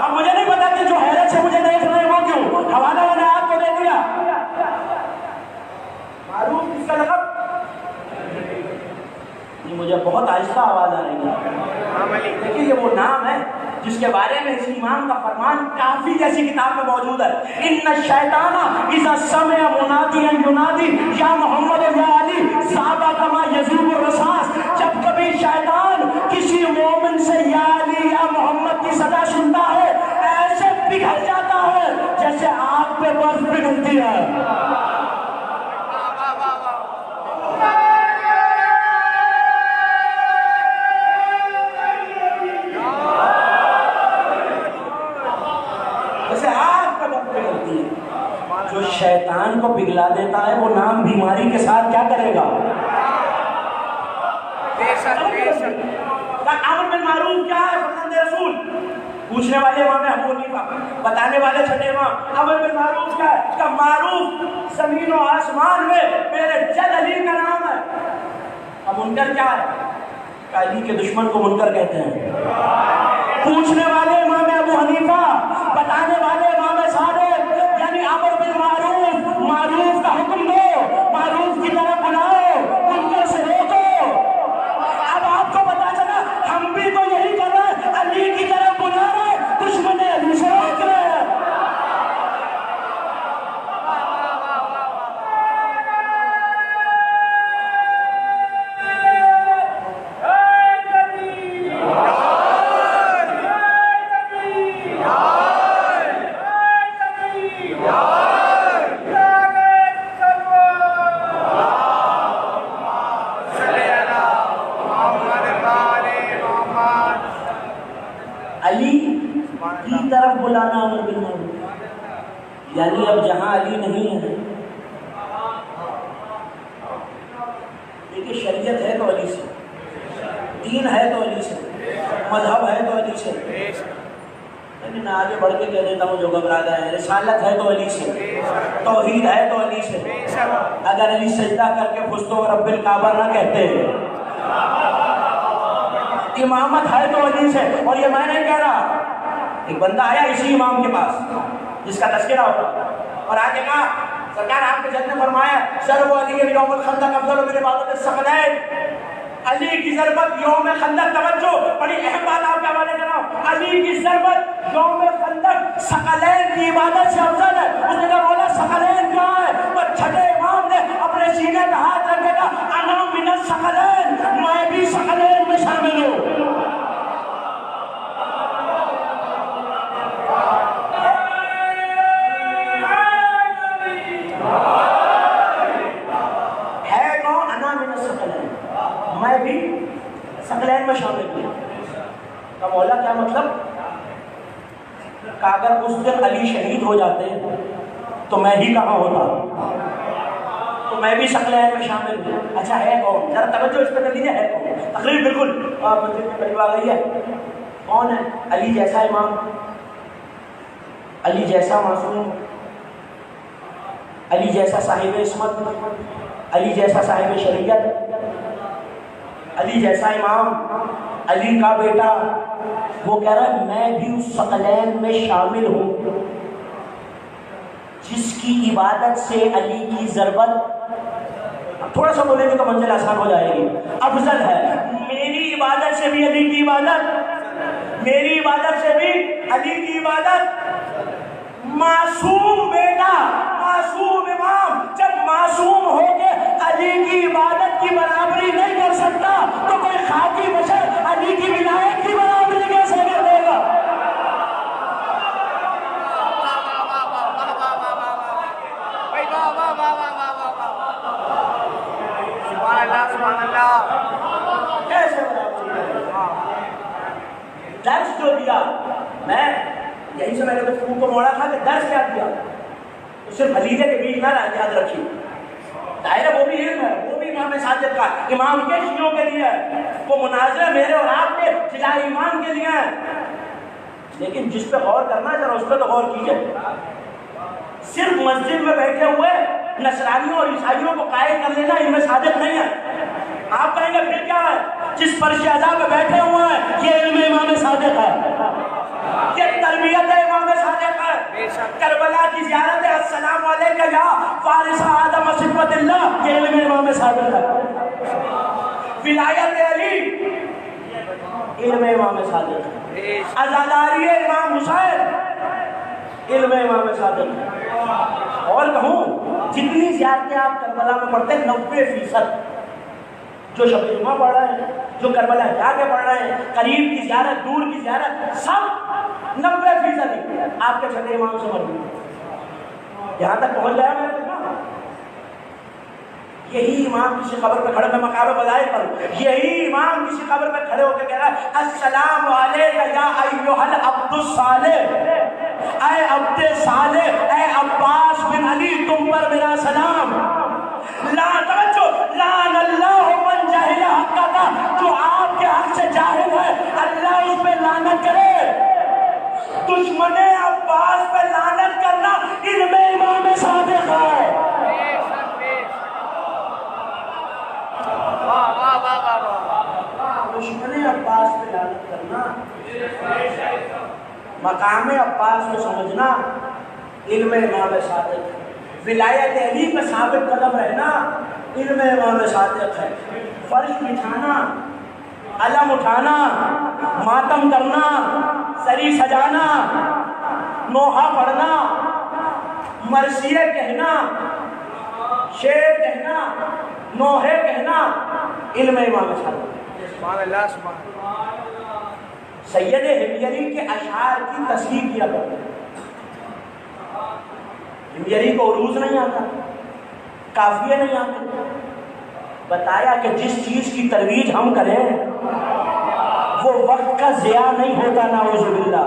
اب مجھے نہیں پتا کہ جو حیرت سے مجھے دیکھ رہے ہیں وہ کیوں، حوالہ میں نے آپ کو دے دیا۔ معروف کس کا لقب؟ مجھے بہت آہستہ آواز آ رہی ہے، دیکھیے یہ وہ نام ہے جس کے بارے میں اس امام کا فرمان کافی جیسی کتاب میں موجود ہے، ان الشیطان اذا سمع منادیا ینادی یا محمد یا علی ذاب کما یذوب الرصاص۔ جب کبھی شیطان کسی مومن سے یا علی یا محمد کی صدا سنتا ہے، ایسے پگھل جاتا ہے جیسے آگ پہ برف پگھلتی ہے۔ جو شیطان کو پگھلا دیتا ہے وہ نام بیماری کے ساتھ کیا کرے گا؟ امر بالمعروف کیا ہے فرزند رسول؟ پوچھنے والے امام ابو حنیفہ، بتانے والے چھٹے امام، امر بالمعروف کیا ہے؟ کہ معروف زمین و آسمان میں میرے جد علی کا نام ہے۔ اب منکر کیا ہے؟ کہ علی کے دشمن کو منکر کہتے ہیں۔ پوچھنے والے امام ابو حنیفہ، بتانے والے امام صادق، یعنی امر بالمعروف، معروف کا حکم دو، معروف کی طرف بلاؤ، منکر سے روکو۔ اب آپ کو پتا چلا ہم بھی تو یہی کر رہے ہیں، علی کی طرف بلا رہے، دشمن علی سے روک رہے ہیں۔ بلانا امر بالمعروف، یعنی اب جہاں علی نہیں ہے، دیکھیے شریعت ہے تو علی سے، دین ہے تو علی سے، مذہب ہے تو علی سے، لیکن میں آگے بڑھ کے کہہ دیتا ہوں جو گھبرا ہے، رسالت ہے تو علی سے، توحید ہے تو علی سے۔ اگر علی سجدہ کر کے فزتو رب الکعبہ نہ کہتے، امامت ہے تو علی سے۔ اور یہ میں نہیں کہہ رہا، ایک بندہ آیا اسی امام کے پاس جس کا تذکرہ ہوتا، اور آگے کہا سرکار آپ کے جد نے فرمایا ضرب علی یوم الخندق افضل من عبادت الثقلین، علی کی ضربت یوم خندق، توجہ بڑی اہم بات آپ کے حوالے کر رہا ہوں، علی کی ضربت یوم خندق ثقلین کی عبادت سے افضل ہے۔ اس نے کہا مولا ثقلین کیا ہے؟ وہ چھٹے امام نے اپنے سینے پہ ہاتھ رکھ کے کہا انا من الثقلین، میں بھی ثقلین میں شامل ہوں۔ میں بھی ثقلین میں شامل ہوں۔ کا مولا کیا مطلب؟ کہ اگر اس دن علی شہید ہو جاتے تو میں ہی کہاں ہوتا؟ تو میں بھی ثقلین میں شامل ہوں. اچھا ہے کون؟ ذرا توجہ اس پہ کر لیجیے. ہے کون؟ تقریر بالکل مسجد میں قریب آ گئی ہے. کون ہے؟ علی جیسا امام، علی جیسا معصوم، علی جیسا صاحب عصمت، علی جیسا صاحب شریعت، علی جیسا امام، علی کا بیٹا. وہ کہہ رہا ہے میں بھی اس ثقلین میں شامل ہوں جس کی عبادت سے علی کی ضربت، تھوڑا سا بولیں گے تو منزل آسان ہو جائے گی، افضل ہے. میری عبادت سے بھی علی کی عبادت، میری عبادت سے بھی علی کی عبادت. معصوم بیٹا، معصوم امام جب معصوم ہو کے علی کی عبادت کی برابری نہیں کر سکتا تو کوئی خاکی بشر علی کی ولایت کی برابری کیسے کر دے گا؟ کیسے برابری؟ درس جو دیا، میں یہی سے میں نے گفتگو کو موڑا تھا کہ درس کیا دیا، صرف خلیجے کے بیچ نہ یاد رکھیے. ظاہر وہ بھی علم ہے، وہ بھی امام صادق کا، امام کے شیعوں کے لیے ہے، وہ مناظرہ میرے اور آپ کے فضائل ایمان کے لیے ہے. لیکن جس پہ غور کرنا ہے ذرا اس پہ تو غور کیجیے. صرف مسجد میں بیٹھے ہوئے نصرانیوں اور عیسائیوں کو قائل کر لینا علم صادق نہیں ہے. آپ کہیں گے پھر کیا ہے؟ جس فرش اعضاء پہ بیٹھے ہوئے ہیں یہ علم امام صادق ہے، یہ تربیت امام صادق ہے. کربلا کی زیارت ہے، السلام علیکہ یا وارث آدم صفوت اللہ، یہ علم امام صادق ہے. ولایت علی علم امام صادق ہے. عزاداری امام حسین علم امام صادق ہے. اور کہوں جتنی زیارتیں آپ کربلا میں پڑھتے ہیں 90% جو شب جمعہ پڑھ رہے ہیں، جو کربلا جا کے پڑھ رہے ہیں، قریب کی زیارت دور کی زیارت، سب 90% آپ کے چھٹے امام سے مربوط. یہاں تک پہنچ جایا میں نے کہا یہی امام کسی قبر پہ کھڑے، میں مقام بظاہر پر یہی امام کسی قبر پہ کھڑے ہو کے کہہ رہا ہے السلام علیکہ یا ایھا العبد الصالح، اے عبد صالح، اے عباس بن علی تم پر میرا سلام. لعن اللہ من جہل حق کا، جو آپ کے حق سے جاہل ہے اللہ اس پہ لعنت کرے. دشمن عباس پہ لعنت کرنا علم امام صادق ہے. دشمن عباس پہ لعنت کرنا، مقام عباس کو سمجھنا علم امام صادق ہے. ولایت علی پہ ثابت قدم رہنا علم امام صادق ہے. فرش بچھانا، علم اٹھانا، ماتم کرنا، سری سجانا، نوحہ پڑھنا، مرثیے کہنا، شعر کہنا، نوحے کہنا علم امام صادق. سبحان اللہ سبحان اللہ. سید حمیری کے اشعار کی تصحیح کیا کرتے ہیں. حمیری کو عروض نہیں آتا، قافیے نہیں آتے. بتایا کہ جس چیز کی ترویج ہم کریں وہ وقت کا ضیاع نہیں ہوتا، نعوذ باللہ.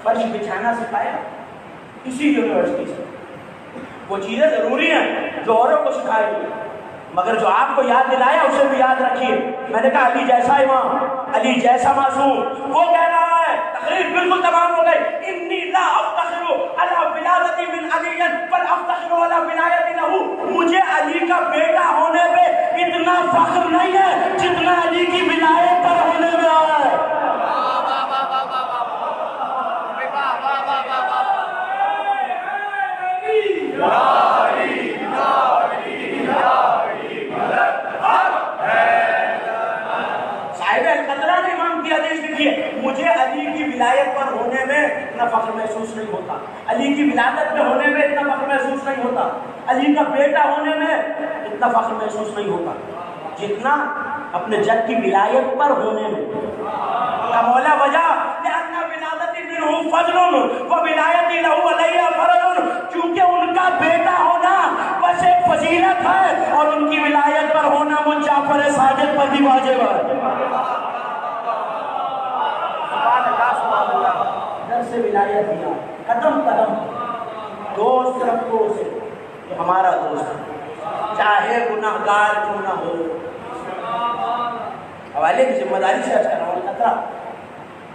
فرش بچھانا سکھایا اسی یونیورسٹی سے. وہ چیزیں ضروری ہیں جو اوروں کو سکھائی گئی، مگر جو آپ کو یاد دلایا اسے بھی یاد رکھیے. میں نے کہا علی جیسا امام، علی جیسا معصوم. وہ کہہ رہا ہے تقریر بالکل تمام ہو گئی. انی لا افتخر علی ولادتی من علی بل افتخر علی ولایتی لہ. مجھے علی کا بیٹا ہونے پہ اتنا فخر نہیں ہے جتنا علی کی ولایت پر ہونے میں آیا ہے. مجھے علی کی ولایت پر ہونے میں اتنا فخر محسوس نہیں ہوتا، علی کی ولادت میں ہونے میں اتنا فخر محسوس نہیں ہوتا، علی کا بیٹا ہونے میں اتنا فخر محسوس نہیں ہوتا جتنا اپنے جد کی ولایت پر ہونے میں. مولا وجہ لأن ولادتی منہ فضل و ولایتی لہ علیہ فرض. چونکہ ان کا بیٹا ہونا بس ایک فضیلت ہے اور ان کی ولایت پر ہونا مجھ جعفر صادق پر بھی واجب ہے. در سے ولایت دیا، قدم قدم دوست رکھو اسے، جو ہمارا دوست ہے، چاہے گناہگار کیوں نہ ہو۔ حوالے کی ذمہ داری سے اچھا رہا خطرہ،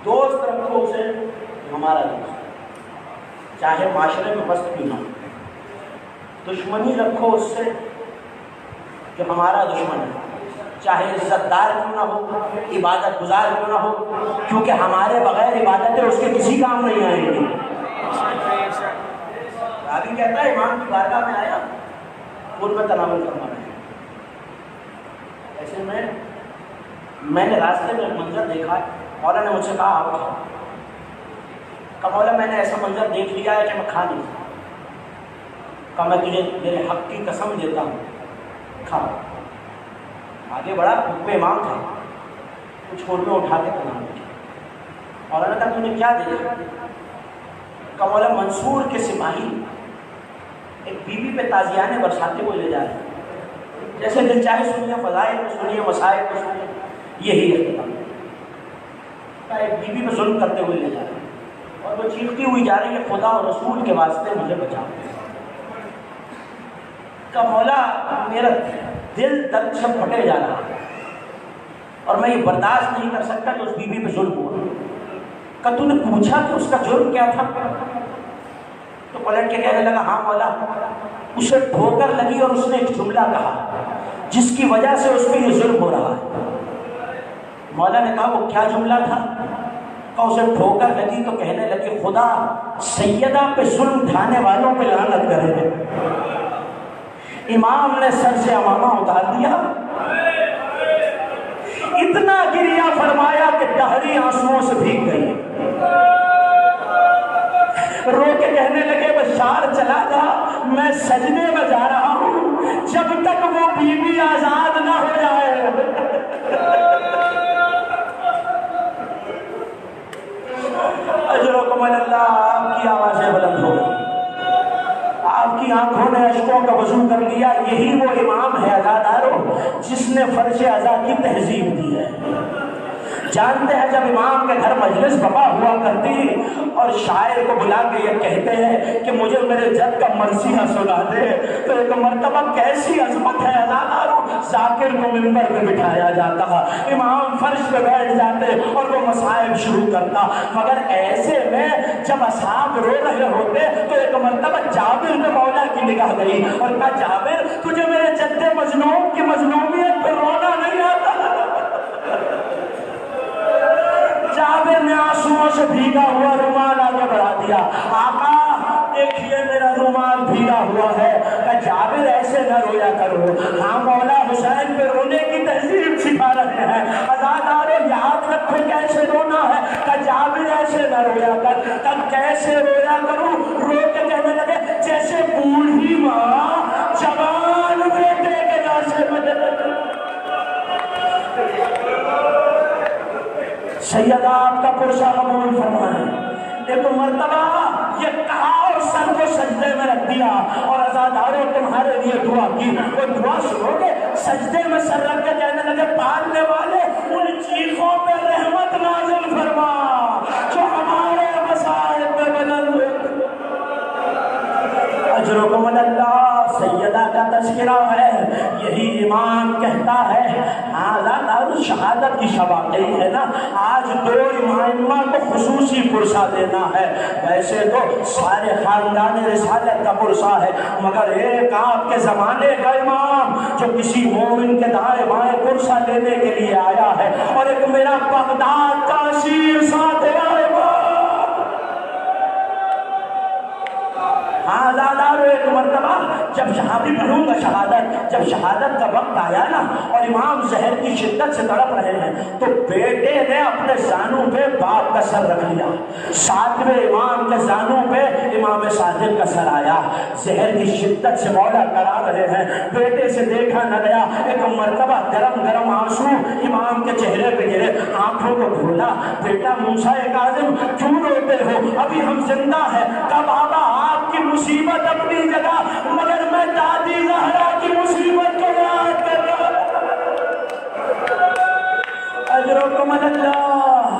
دوست رکھو اسے جو ہمارا دوست ہے، چاہے معاشرے میں مست کیوں نہ ہو۔ دشمنی رکھو اس سے جو ہمارا دشمن ہے، چاہے عزت دار کیوں نہ ہو، عبادت گزار کیوں نہ ہو، کیونکہ ہمارے بغیر عبادتیں اس کے کسی کام نہیں آئیں گی۔ راوی کہتا ہے امام کی بارگاہ میں آیا، قرب تناول فرما رہے ہیں، ایسے میں نے راستے میں ایک منظر دیکھا ہے، مولا نے مجھ سے کہا آپ کھاؤ۔ کہا مولا میں نے ایسا منظر دیکھ لیا ہے کہ میں کھا نہیں سکتا۔ کہا میں تجھے میرے حق کی قسم دیتا ہوں کھا۔ آگے بڑھا، خطبہ امام تھا، کچھ چھوڑ میں اٹھا کے تناول کیا۔ مولانا کہا تو نے کیا دیکھا؟ کہا مولا منصور کے سپاہی ایک بیوی پہ تازیانے برساتے ہوئے لے جا رہے ہیں، جیسے دل چاہے سنیے، فضائل کو سنیے، مسائل کو سنیے، یہی اختتام۔ کہا ایک بیوی پہ ظلم کرتے ہوئے لے جا رہے ہیں اور وہ چیختی ہوئی جا رہی ہے خدا اور رسول کے واسطے مجھے بچاؤ۔ کہا مولا میرا دل درد سے پھٹے جا رہا ہے اور میں یہ برداشت نہیں کر سکتا کہ اس بیوی پہ ظلم ہوا۔ کہا تو نے پوچھا کہ اس کا جرم کیا تھا؟ تو پلٹ کے کہنے لگا ہاں مولا، اسے ٹھوکر لگی اور اس نے ایک جملہ کہا جس کی وجہ سے اس پہ یہ ظلم ہو رہا ہے۔ مولا نے کہا وہ کیا جملہ تھا؟ کہا اسے ٹھوکر لگی تو کہنے لگی خدا سیدہ پہ ظلم ڈھانے والوں پہ لعنت کرے۔ امام نے سر سے امامہ اتار دیا، اتنا گریہ فرمایا کہ دہری آنسوؤں سے بھیگ گئی، رو کے کہنے لگے بشار چلا جا، میں سجدے میں جا رہا ہوں جب تک وہ بیوی آزاد نہ ہو جائے۔ اجرکم اللہ، آپ کی آوازیں بلند ہو گئی، آپ کی آنکھوں نے اشکوں کا وضو کر لیا۔ یہی وہ امام ہے عزادارو جس نے فرش عزا کی تہذیب دی ہے۔ جانتے ہیں جب امام کے گھر مجلس بپا ہوا کرتی اور شاعر کو بلا کے یہ کہتے ہیں کہ مجھے میرے جد کا مرثیہ سنا دے، تو ایک مرتبہ کیسی عظمت ہے عزادارو، ذاکر کو منبر پہ بٹھایا جاتا، امام فرش پہ بیٹھ جاتے اور وہ مصائب شروع کرتا۔ مگر ایسے میں جب اصحاب رو رہے ہوتے تو ایک مرتبہ جابر پہ مولا کی نگاہ گئی اور کہا جابر تجھے میرے جد مظلوم کی مظلومیت پہ رونا نہیں آتا؟ جابر نے آنسوؤں سے بھیگا ہوا رومال آگے بڑھا دیا، آقا دیکھیے میرا رومال بھیگا ہوا ہے۔ کہ جابر ایسے نہ رویا کرو، ہاں مولا حسین پہ رونے کی تہذیب سکھا رہے ہیں، عزادارو یاد رکھو کیسے رونا ہے۔ کہ جابر ایسے نہ رویا کر، تب کیسے رویا کروں؟ رو کے کہنے لگے جیسے بوڑھی ماں جوان بیٹے کے ناسے میں۔ سیدہ آپ کا پرسہ قبول فرمائیں۔ ایک مرتبہ یہ کہا اور سر کو سجدے میں رکھ دیا اور عزاداروں تمہارے لیے دعا کی۔ وہ دعا سنو گے، سجدے میں سر رکھ کے کہنے لگے پالنے والے ان چیخوں پہ رحمت نازل فرما جو ہمارے مسائل میں بدل ہوئے۔ اجرکم اللہ، سیدہ کا تذکرہ ہے، یہی امام کہتا ہے عزادارو شہادت کی شب آ گئی ہے نا، آج دو امامہ کو خصوصی پرسہ دینا ہے، ویسے تو سارے خاندان رسالت کا پرسہ ہے، مگر ایک آپ کے زمانے کا امام جو کسی مومن کے دائیں بائیں پرسہ لینے کے لیے آیا ہے، اور ایک میرا بغداد کا اسیر ساتھ آئے گا۔ ہاں عزادارو ایک مرتبہ جب یہاں بھی پڑھوں گا شہادت، جب شہادت کا وقت آیا نا اور امام زہر کی شدت سے تڑپ رہے ہیں تو بیٹے نے اپنے زانوں پہ باپ کا سر رکھ لیا، ساتویں امام کے زانوں پہ امام صادق کا سر آیا، زہر کی شدت سے مولا کرا رہے ہیں، بیٹے سے دیکھا نہ گیا۔ ایک مرتبہ گرم گرم آنسو امام کے چہرے پہ گرے، آنکھوں کو کھولا، بیٹا موسیٰ کاظم کیوں روتے ہو؟ ابھی ہم زندہ ہیں۔ کب بابا آپ کی مصیبت اپنی جگہ، مگر میں دادی زہرا کی مصیبت کو یاد کر رہا ہوں۔ اجرکم اللہ،